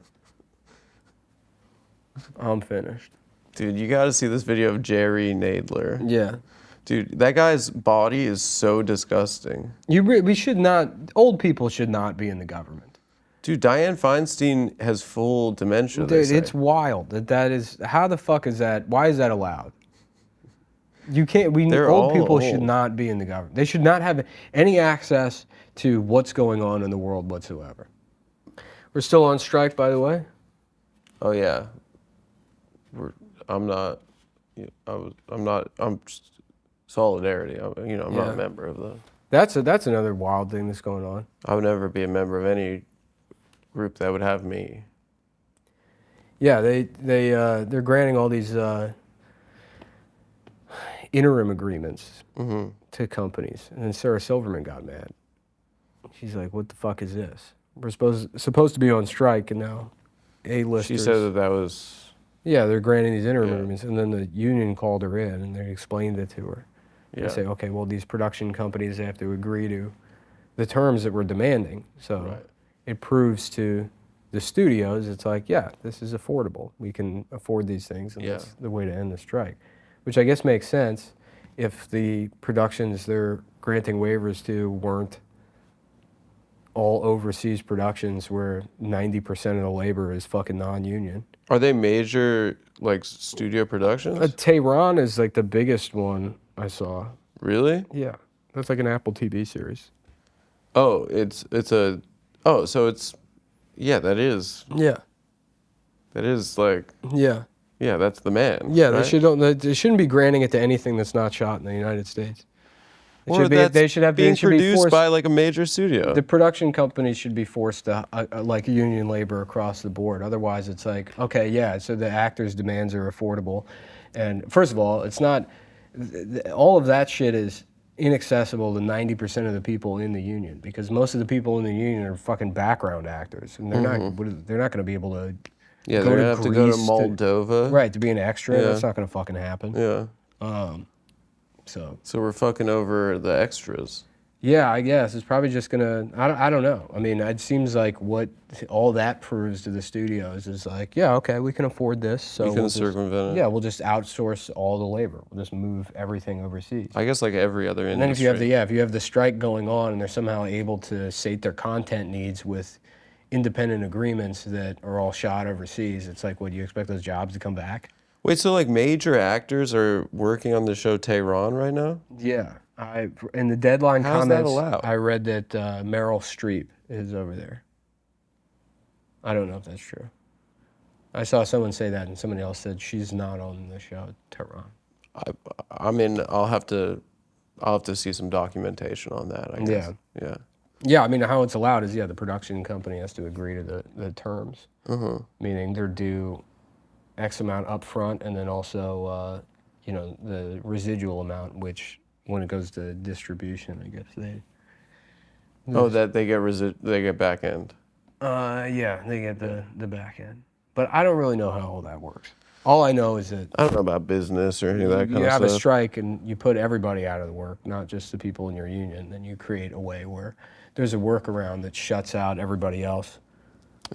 I'm finished. Dude, you got to see this video of Jerry Nadler. Yeah. Dude, that guy's body is so disgusting. We should not... Old people should not be in the government. Dude, Dianne Feinstein has full dementia. Dude, it's wild. That is... How the fuck is that... Why is that allowed? You can't... Old people should not be in the government. They should not have any access to what's going on in the world whatsoever. We're still on strike, by the way. Oh, yeah. I'm just solidarity. I'm not a member of the... That's another wild thing that's going on. I would never be a member of any group that would have me. Yeah, they're granting all these interim agreements to companies, and then Sarah Silverman got mad. She's like, "What the fuck is this? We're supposed to be on strike, and now A-listers." She said that was... Yeah, they're granting these interim agreements, and then the union called her in, and they explained it to her. Yeah. They say, okay, well, these production companies have to agree to the terms that we're demanding. So it proves to the studios, it's like, yeah, this is affordable. We can afford these things, and that's the way to end the strike. Which I guess makes sense if the productions they're granting waivers to weren't all overseas productions where 90% of the labor is fucking non-union. Are they major, like, studio productions? Tehran is, like, the biggest one I saw. Really? Yeah. That's like an Apple TV series. Oh, so it's... Yeah, that is... Yeah. That is, like... Yeah. Yeah, that's the man. Yeah, right? they shouldn't be granting it to anything that's not shot in the United States. They should be produced by like a major studio. The production companies should be forced to like union labor across the board. Otherwise, it's like, okay, yeah, so the actors' demands are affordable, and first of all, it's not. All of that shit is inaccessible to 90% of the people in the union because most of the people in the union are fucking background actors, and they're not going to be able to. Yeah, they're gonna have to go to Moldova. To be an extra. Yeah. That's not going to fucking happen. Yeah. So we're fucking over the extras. Yeah, I guess. It's probably just going to... I don't know. I mean, it seems like what all that proves to the studios is like, yeah, okay, we can afford this. So we can circumvent it. Yeah, we'll just outsource all the labor. We'll just move everything overseas. I guess like every other industry. And then if you have the strike going on and they're somehow able to sate their content needs with independent agreements that are all shot overseas, it's like, what, do you expect those jobs to come back? Wait, so like major actors are working on the show Tehran right now? Yeah. In the Deadline comments, that allowed? I read that Meryl Streep is over there. I don't know if that's true. I saw someone say that, and somebody else said she's not on the show Tehran. I mean, I'll have to I'll have to see some documentation on that, I guess. Yeah. Yeah, I mean, how it's allowed is, the production company has to agree to the terms, meaning they're due X amount up front, and then also, the residual amount, which when it goes to distribution, I guess That they get back end. they get the back end. But I don't really know how all that works. All I know is that I don't know about business or any of that kind you of have a stuff. strike and you put everybody out of the work, not just the people in your union. Then you create a way where there's a workaround that shuts out everybody else,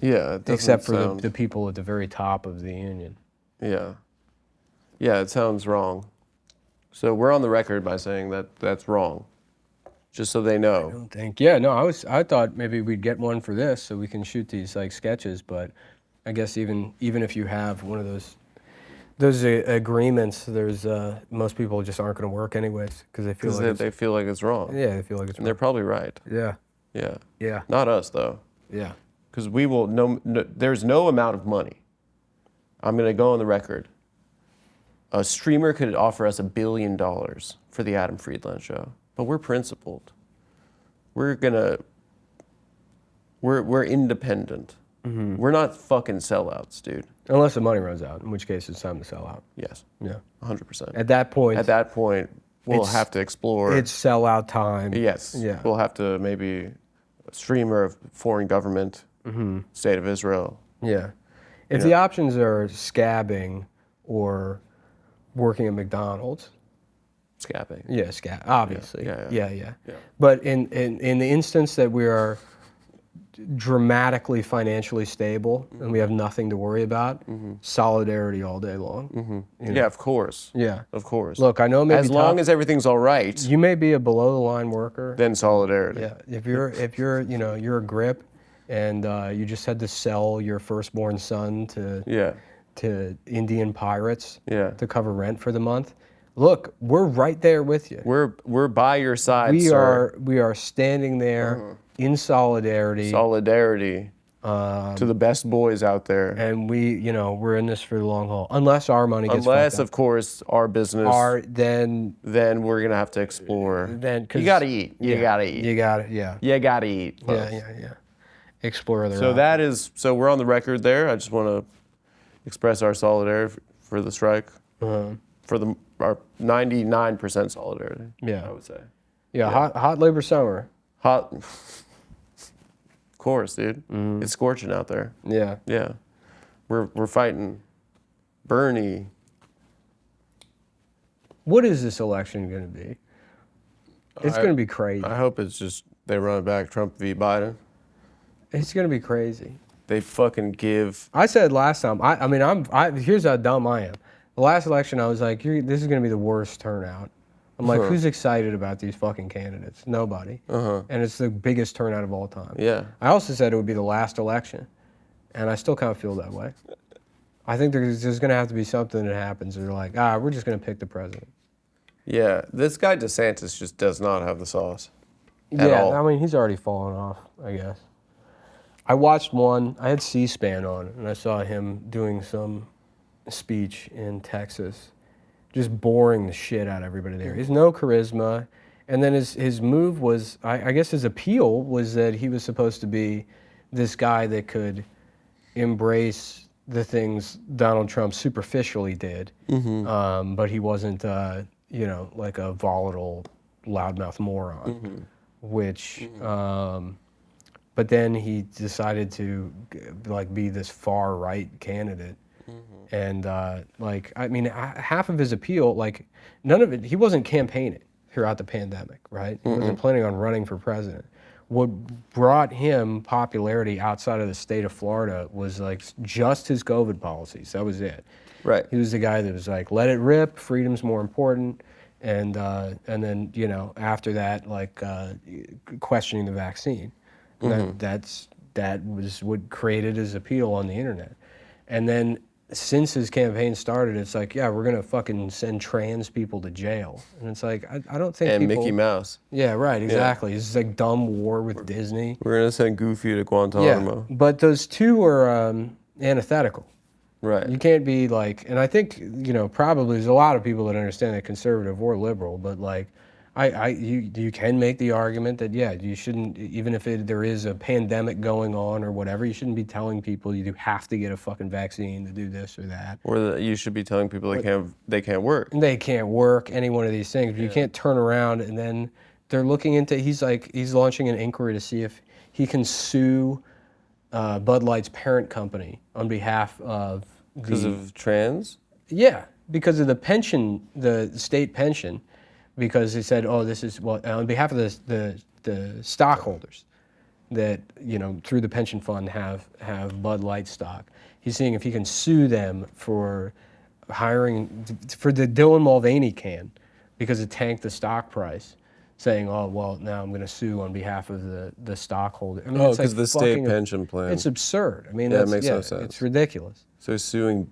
Yeah, it doesn't except for sound, the people at the very top of the union. Yeah. Yeah, it sounds wrong. So we're on the record by saying that that's wrong, just so they I know. don't think. Yeah, no, I thought maybe we'd get one for this so we can shoot these like sketches, but I guess even if you have one of those agreements, there's most people just aren't going to work anyways because they feel Because like they feel like it's wrong. they feel like it's And they're probably right. yeah, Yeah. yeah, Not us, though. yeah. Because we will, there's no amount of money. I'm going to go on the record. A streamer could offer us $1 billion for the Adam Friedland show. But we're principled. We're independent. We're not fucking sellouts, dude. Unless the money runs out, in which case it's time to sell out. Yes. Yeah. 100%. At that point, We'll It's- have to explore. it's sellout time. Yes. Yeah. We'll have to maybe a streamer of foreign government, state of Israel. Yeah. If the options are scabbing or working at McDonald's, Scapping. yeah, obviously. Yeah. Yeah. But in the instance that we are dramatically financially stable and we have nothing to worry about, solidarity all day long. Yeah, of course. Yeah. Of course. Look, I know maybe as long as everything's all right, you may be a below the line worker. then solidarity. Yeah. If you're you're a grip and you just had to sell your firstborn son to Indian pirates Yeah. to cover rent for the month. Look, we're right there with you. We're by your side, We sir. are standing there in solidarity, Solidarity to the best boys out there. and we're in this for the long haul. Unless our money gets Unless, fucked of course, our business, then we're going to have to explore. cause, You got to eat. You got to eat. You got it. Yeah. You got to eat. folks. Yeah. Explore other. So we're on the record there. I just want to express our solidarity for the strike. For our 99% solidarity. Yeah. I would say. Yeah. Hot labor summer. Hot. Of course, dude. It's scorching out there. Yeah. Yeah. We're fighting Bernie. What is this election going to be? It's going to be crazy. I hope it's just they run it back, Trump v. Biden. It's going to be crazy. They fucking give. I said last time. Here's how dumb I am. The last election, I was like, this is going to be the worst turnout. I'm like, who's excited about these fucking candidates? Nobody. And it's the biggest turnout of all time. Yeah. I also said it would be the last election, and I still kind of feel that way. I think there's going to have to be something that happens. They're like, we're just going to pick the president. Yeah. This guy DeSantis just does not have the sauce. At all. I mean, he's already fallen off, I guess. I watched one. I had C-SPAN on, and I saw him doing some speech in Texas, just boring the shit out of everybody there. He has no charisma. And then his move was, I guess his appeal was that he was supposed to be this guy that could embrace the things Donald Trump superficially did, but he wasn't, like a volatile, loudmouth moron, which, but then he decided to be this far right candidate. And half of his appeal, none of it, he wasn't campaigning throughout the pandemic, right? He wasn't planning on running for president. What brought him popularity outside of the state of Florida was just his COVID policies. That was it. Right. He was the guy that was like, let it rip, freedom's more important. And then, after that, questioning the vaccine. That was what created his appeal on the internet. And then since his campaign started, it's like, we're going to fucking send trans people to jail. And it's like, I don't think And people... Mickey Mouse. Yeah, right, exactly. It's this dumb war with Disney. We're going to send Goofy to Guantanamo. Yeah, but those two are antithetical. Right. You can't be and I think, probably there's a lot of people that understand that conservative or liberal, but You can make the argument that you shouldn't, even if there is a pandemic going on or whatever, you shouldn't be telling people you have to get a fucking vaccine to do this or that. Or that you should be telling people they can't work. They can't work, any one of these things. But you can't turn around and then they're looking into. He's launching an inquiry to see if he can sue Bud Light's parent company on behalf of Because of trans? Yeah, because of the pension, the state pension, because he said, oh, this is on behalf of the stockholders that, through the pension fund have Bud Light stock. He's seeing if he can sue them for hiring, for the Dylan Mulvaney can, because it tanked the stock price, saying, oh, well, now I'm going to sue on behalf of the stockholder. I mean, Oh, because the state pension plan. It's absurd. I mean, it makes no sense. It's ridiculous. So he's suing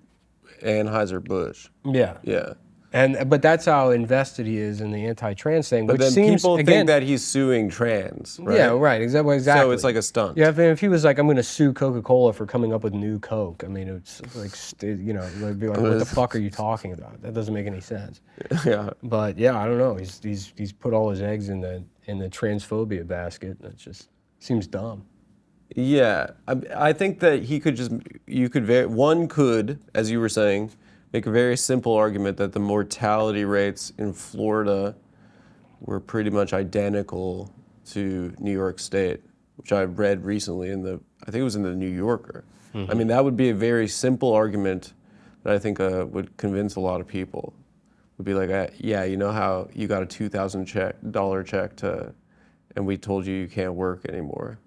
Anheuser-Busch. Yeah. Yeah. But that's how invested he is in the anti-trans thing. But which then seems, people again, think that he's suing trans, right? Yeah, right. Exactly. So it's like a stunt. Yeah, if he was like, I'm going to sue Coca-Cola for coming up with new Coke. I mean, it's like, it'd be like, what the fuck are you talking about? That doesn't make any sense. Yeah. But yeah, I don't know. He's put all his eggs in the transphobia basket. It just seems dumb. Yeah, I think that one could, as you were saying, make a very simple argument that the mortality rates in Florida were pretty much identical to New York State, which I read recently I think it was in the New Yorker. Mm-hmm. I mean, that would be a very simple argument that I think would convince a lot of people. Would be like, yeah, you know how you got a $2,000 check and we told you can't work anymore.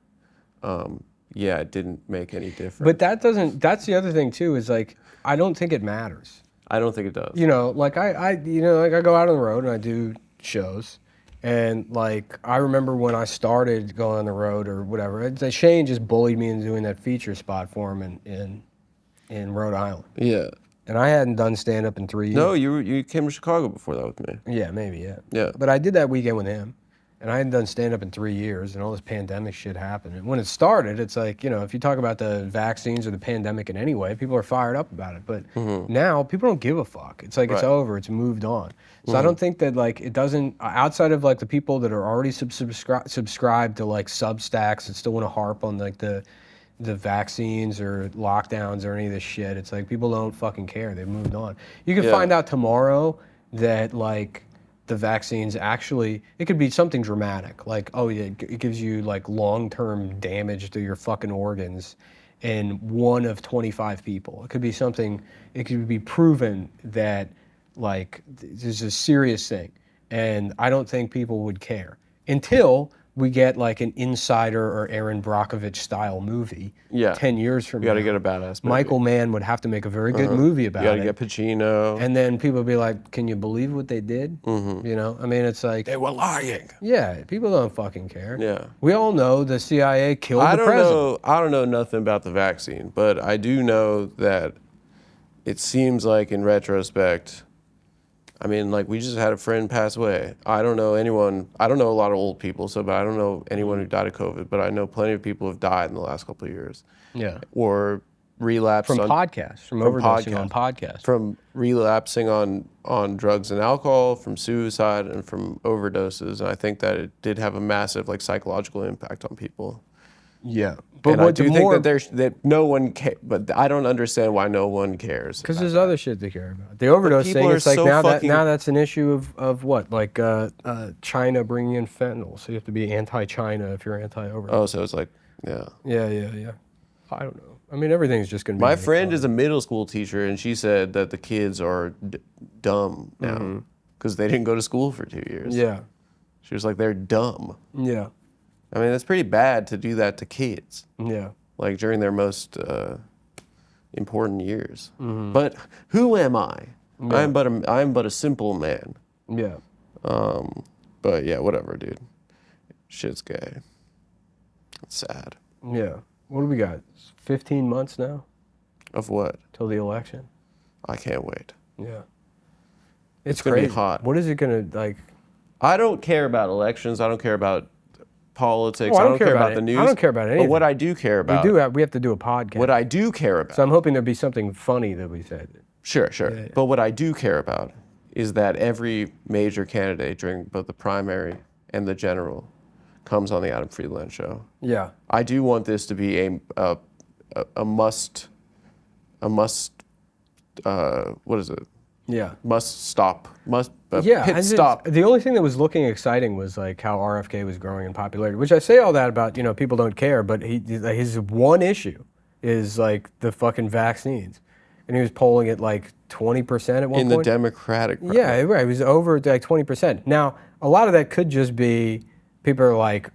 Yeah, it didn't make any difference. But that's the other thing too, is like, I don't think it matters. I don't think it does. Like I go out on the road and I do shows, and like I remember when I started going on the road or whatever, Shane just bullied me into doing that feature spot for him in Rhode Island. Yeah. And I hadn't done stand up in 3 years. No, you came to Chicago before that with me. Yeah, maybe, yeah. Yeah. But I did that weekend with him. And I hadn't done stand-up in 3 years, and all this pandemic shit happened. And when it started, it's like, if you talk about the vaccines or the pandemic in any way, people are fired up about it. But now, people don't give a fuck. It's like, it's over, it's moved on. So I don't think that, like, it doesn't, outside of, like, the people that are already subscribed to, like, Substacks and still want to harp on, like, the vaccines or lockdowns or any of this shit, it's like, people don't fucking care. They've moved on. You can find out tomorrow that, like, the vaccines actually, it could be something dramatic, like, oh yeah, it gives you like long-term damage to your fucking organs in 1 of 25 people. It could be something, it could be proven that like this is a serious thing, and I don't think people would care until we get like an Insider or Aaron Brockovich style movie 10 years from now. You gotta get a badass movie. Michael Mann would have to make a very good movie about it. You gotta get Pacino. And then people would be like, can you believe what they did? I mean, it's like, they were lying. Yeah, people don't fucking care. Yeah. We all know the CIA killed the president. I don't know nothing about the vaccine, but I do know that it seems like in retrospect, I mean, like, we just had a friend pass away. I don't know a lot of old people, but I don't know anyone who died of COVID, but I know plenty of people have died in the last couple of years. Yeah. Or relapsed from overdosing on podcasts. From relapsing on drugs and alcohol, from suicide, and from overdoses. And I think that it did have a massive, like, psychological impact on people. Yeah. But I do think that no one cares, but I don't understand why no one cares. Because there's other shit to care about. The overdose thing, it's like now that's an issue of what? Like China bringing in fentanyl. So you have to be anti-China if you're anti-overdose. Oh, so it's like, yeah. Yeah. I don't know. I mean, everything's just going to be... My friend is a middle school teacher, and she said that the kids are dumb now because they didn't go to school for 2 years. Yeah. She was like, they're dumb. Yeah. I mean, it's pretty bad to do that to kids. Yeah. Like during their most important years. But who am I? Yeah. I'm but a simple man. Yeah. But yeah, whatever, dude. Shit's gay. It's sad. Yeah. What do we got? 15 months now? Of what? Till the election. I can't wait. Yeah. It's gonna be hot. What is it gonna like? I don't care about elections. I don't care about politics. I don't care about the news. I don't care about anything. But what I do care about... We have to do a podcast. What I do care about... So I'm hoping there'll be something funny that we said. Sure. Yeah. But what I do care about is that every major candidate during both the primary and the general comes on the Adam Friedland show. Yeah. I do want this to be a must what is it? Yeah. Must stop. Yeah, Pit and stop. the only thing that was looking exciting was like how RFK was growing in popularity, which I say all that about, people don't care, but his one issue is like the fucking vaccines. And he was polling at like 20% at one In point. the Democratic Party. Yeah, right. It was over like 20%. Now, a lot of that could just be people are like,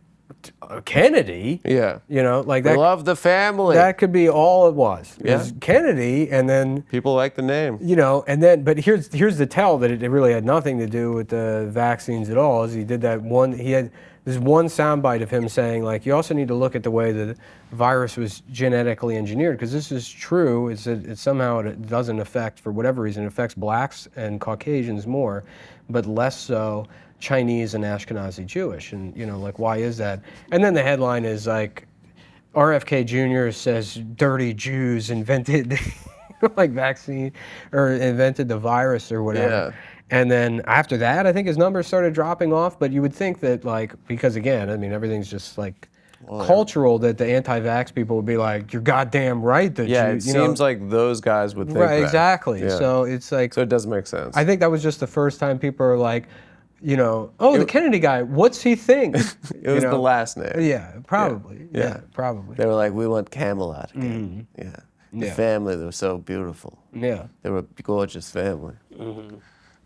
Kennedy? Yeah. Like We that. love the family. That could be all it was. It Yeah. was Kennedy, and then People like the name. but here's the tell that it really had nothing to do with the vaccines at all. Is he did that one? He had this one soundbite of him saying like, you also need to look at the way the virus was genetically engineered, because this is true. It's that it doesn't affect, for whatever reason, it affects blacks and Caucasians more, but less so Chinese and Ashkenazi Jewish. And like, why is that? And then the headline is like, RFK Jr. says dirty Jews invented like vaccine or invented the virus or whatever. Yeah. And then after that, I think his numbers started dropping off. But you would think that because again, everything's just like cultural, that the anti-vax people would be like, you're goddamn right. That It seems like those guys would think right, that. exactly. Yeah. So it's like, So it doesn't make sense. I think that was just the first time people are like, the Kennedy guy, what's he think? It was the last name. Yeah, probably. Yeah, probably. They were like, we want Camelot again. Yeah. The Yeah. family, they were so beautiful. Yeah. They were a gorgeous family.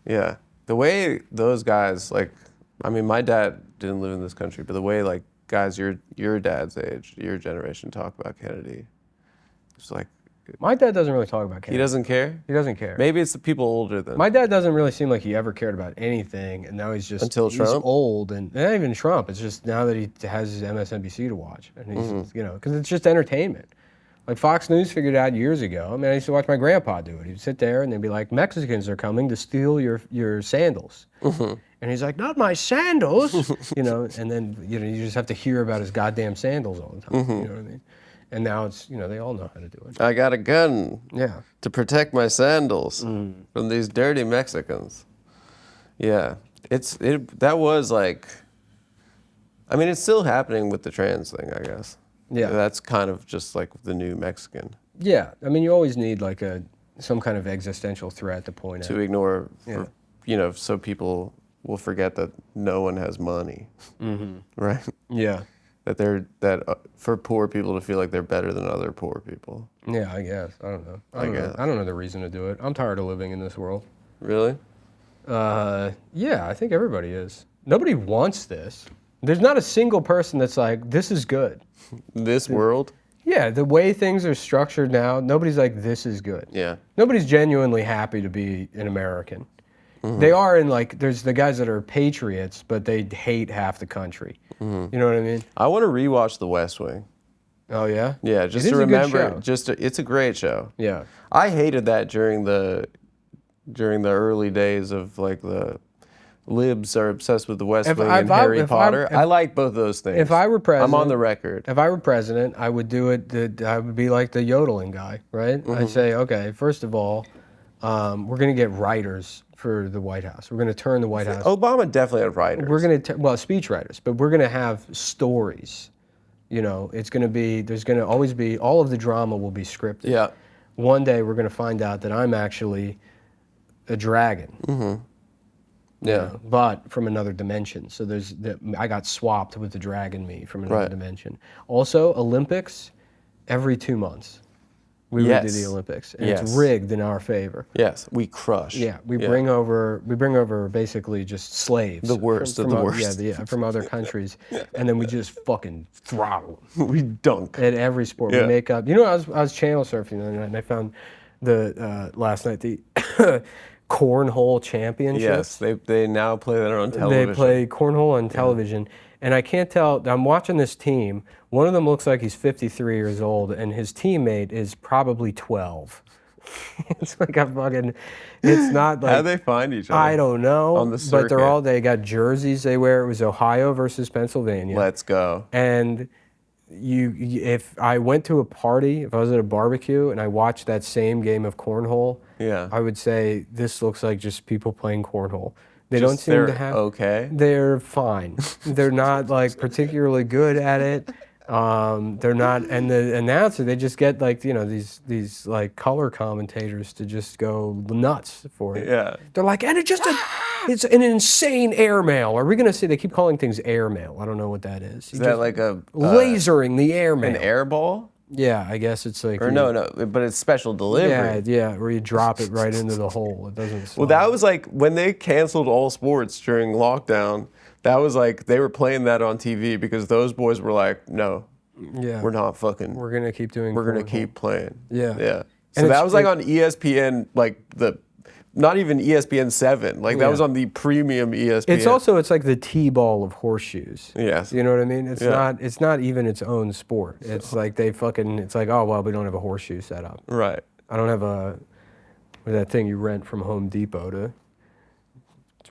Yeah. The way those guys, my dad didn't live in this country, but the way guys your dad's age, your generation talk about Kennedy, it's like, My dad doesn't really talk about Kennedy. he doesn't care? He doesn't care. Maybe it's the people older than. My dad doesn't really seem like he ever cared about anything, and now he's just Until he's Trump? old, and not even Trump. It's just now that he has his MSNBC to watch, and he's because it's just entertainment. Like Fox News figured out years ago. I used to watch my grandpa do it. He'd sit there and they'd be like, Mexicans are coming to steal your sandals, and he's like, not my sandals, and then you just have to hear about his goddamn sandals all the time. You know what I mean? And now it's they all know how to do it. I got a gun. Yeah. To protect my sandals from these dirty Mexicans. Yeah, that was it's still happening with the trans thing, I guess. Yeah. That's kind of just like the new Mexican. Yeah, you always need some kind of existential threat to point To out. ignore, so people will forget that no one has money, right? Yeah. That for poor people to feel like they're better than other poor people. Yeah, I guess. I don't know. I don't know the reason to do it. I'm tired of living in this world. Really? Yeah, I think everybody is. Nobody wants this. There's not a single person that's like, this is good. This world? Yeah, the way things are structured now, nobody's like, this is good. Yeah. Nobody's genuinely happy to be an American. They are there's the guys that are patriots, but they hate half the country. You know what I mean? I want to rewatch The West Wing. Oh, yeah? Yeah, just It to is a good remember. show. It's a great show. Yeah. I hated that during the early days of the libs are obsessed with The West Wing and Harry Potter. I like both those things. If I were president, I'm on the record. If I were president, I would do it. I would be like the yodeling guy, right? I'd say, okay, first of all, we're going to get writers for the White House. We're going to turn the White House. Obama definitely had writers. We're going to speech writers, but we're going to have stories. It's going to be. There's going to always be. All of the drama will be scripted. Yeah. One day we're going to find out that I'm actually a dragon. Yeah. But from another dimension. So I got swapped with the dragon me from another dimension. Also, Olympics every 2 months. We would do the Olympics, and it's rigged in our favor. Yes, we crush. Yeah, we bring over basically just slaves. The worst of the worst. Yeah, from other countries, and then we just fucking throttle them. We dunk. At every sport. Yeah. We make up. I was channel surfing the other night, and I found last night the cornhole championships. Yes, they now play that on television. They play cornhole on television, and I can't tell. I'm watching this team. One of them looks like he's 53 years old, and his teammate is probably 12. It's like a fucking. It's not like. How do they find each other? I don't know. On the but circuit. they got jerseys they wear. It was Ohio versus Pennsylvania. Let's go. And if I went to a party, if I was at a barbecue and I watched that same game of cornhole, Yeah. I would say this looks like just people playing cornhole. They Just don't seem they're to have. okay. They're fine. They're not like particularly good at it. They're not, and the announcer, they just get like, you know, these like color commentators to just go nuts for it. Yeah. They're like, and it's an insane airmail. Are we gonna say they keep calling things airmail? I don't know what that is. Is that like a lasering the airmail? an air ball? Yeah, I guess it's like. Or no, but it's special delivery. Yeah, where you drop it right into the hole. It doesn't. Well, that was like when they canceled all sports during lockdown. That was like they were playing that on TV because those boys were like, no, Yeah. we're not fucking. We're gonna keep doing. We're gonna cornhole. keep playing. Yeah. Yeah. And So that was like it- on ESPN, like not even ESPN 7. Like that was on the premium ESPN. It's like the T-ball of horseshoes. Yes. You know what I mean? It's Yeah. not even its own sport. It's like it's like, oh well, we don't have a horseshoe set up. Right. I don't have that thing you rent from Home Depot to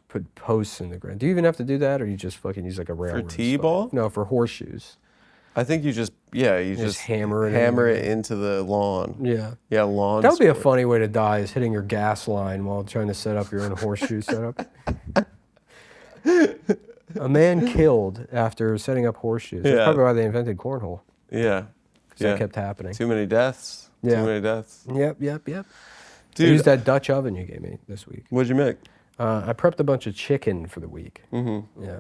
put posts in the ground. Do you even have to do that, or you just fucking use like a railroad? T-ball? spike? No, for horseshoes. I think you just hammer it into the lawn. Yeah. Yeah, lawn. That would be a sport. funny way to die, is hitting your gas line while trying to set up your own horseshoe setup. A man killed after setting up horseshoes. That's Yeah. probably why they invented cornhole. Yeah. 'Cause that kept happening. Too many deaths. Yeah. Too many deaths. Yep. I Dude, used that Dutch oven you gave me this week. what'd you make? I prepped a bunch of chicken for the week. Mm-hmm. Yeah.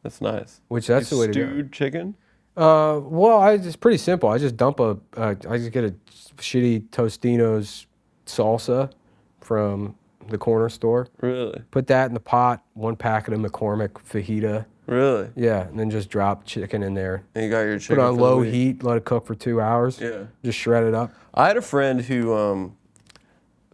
That's nice. That's the way to do it. Stewed chicken? Well, it's pretty simple. I just dump I just get a shitty Tostino's salsa from the corner store. Really? Put that in the pot, 1 packet of McCormick fajita. Really? Yeah, and then just drop chicken in there. And you got your chicken Put it on for the low week? heat, let it cook for 2 hours. Yeah. Just shred it up. I had a friend who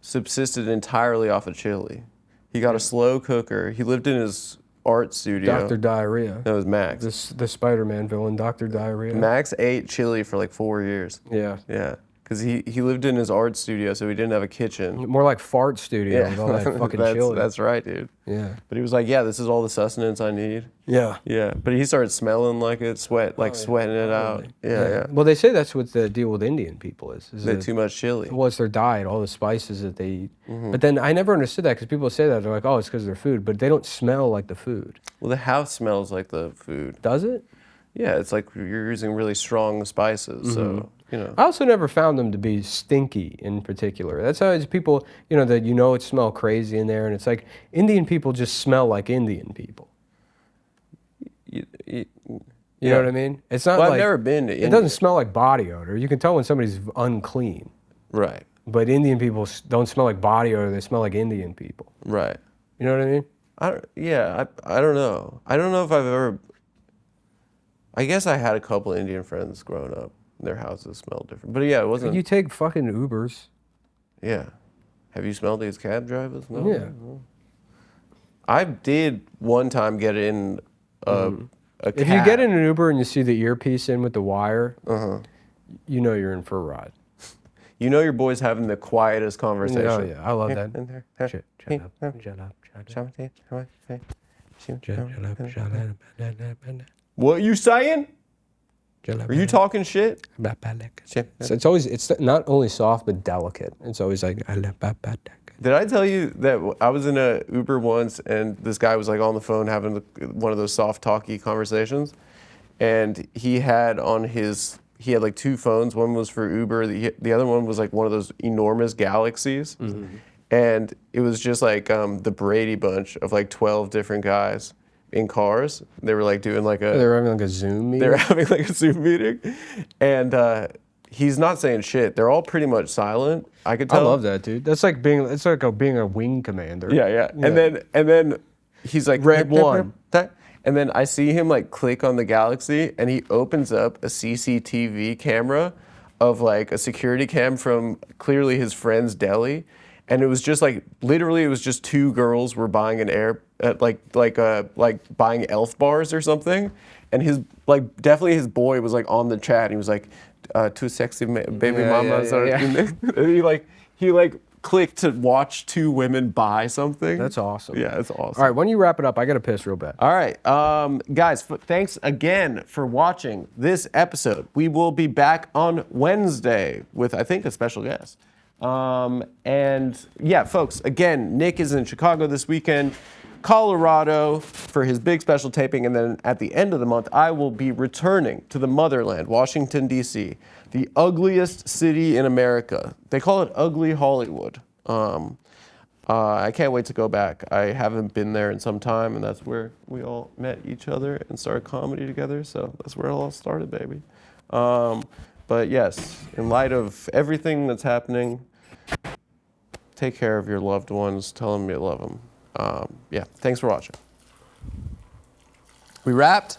subsisted entirely off of chili. He got a slow cooker. He lived in his art studio. Dr. Diarrhea. That was Max. The Spider-Man villain, Dr. Diarrhea. Max ate chili for like 4 years. Yeah. Yeah. Because he lived in his art studio, so he didn't have a kitchen. More like fart studio with all that fucking chili. That's right, dude. Yeah. But he was like, yeah, this is all the sustenance I need. Yeah. Yeah. But he started smelling like it, sweating it out. Yeah. Well, they say that's what the deal with Indian people is. They had too much chili. Well, it's their diet, all the spices that they eat. Mm-hmm. But then I never understood that, because people say that. They're like, oh, it's because of their food. But they don't smell like the food. Well, the house smells like the food. Does it? Yeah, it's like you're using really strong spices, so, you know. I also never found them to be stinky in particular. That's how it's people, that it smell crazy in there. And it's like Indian people just smell like Indian people. You You know what I mean? It's not Well, like, I've never been to India. it doesn't smell like body odor. You can tell when somebody's unclean. Right, But Indian people don't smell like body odor. They smell like Indian people. right. You know what I mean? I don't know. I don't know if I've ever... I guess I had a couple Indian friends growing up. Their houses smelled different. But yeah, it wasn't... You take fucking Ubers. Yeah. Have you smelled these cab drivers? No. Yeah. No. I did one time get in a cab. If you get in an Uber and you see the earpiece in with the wire, Uh-huh. you know you're in for a ride. You know your boy's having the quietest conversation. Oh yeah, I love that. In there. Shut up, shut up. What you saying? Are you talking shit? It's always, it's not only soft but delicate. It's always like, Did I tell you that I was in a Uber once and this guy was like on the phone having one of those soft talky conversations, and he had like 2 phones. One was for Uber. The other one was like one of those enormous Galaxies, and it was just like the Brady Bunch of like 12 different guys in cars. They were like doing like They were having like a Zoom meeting. they were having like a Zoom meeting, and he's not saying shit. They're all pretty much silent. I could I tell. love that, dude. That's like being a wing commander. Yeah. And then he's like Red one. And then I see him like click on the Galaxy, and he opens up a CCTV camera of like a security cam from clearly his friend's deli, and it was just like literally it was just 2 girls were buying buying Elf bars or something, and definitely his boy was like on the chat. And he was like, 2 sexy baby mamas are in there. And he clicked to watch 2 women buy something. That's awesome. Yeah, it's awesome. All right, when you wrap it up, I got to piss real bad. All right, guys, thanks again for watching this episode. We will be back on Wednesday with, I think, a special guest. And yeah, folks, again, Nick is in Chicago this weekend, Colorado for his big special taping, and then at the end of the month, I will be returning to the motherland, Washington, D.C., the ugliest city in America. They call it Ugly Hollywood. I can't wait to go back. I haven't been there in some time, and that's where we all met each other and started comedy together, so that's where it all started, baby. But yes, in light of everything that's happening, take care of your loved ones. Tell them you love them. Yeah, thanks for watching. We wrapped?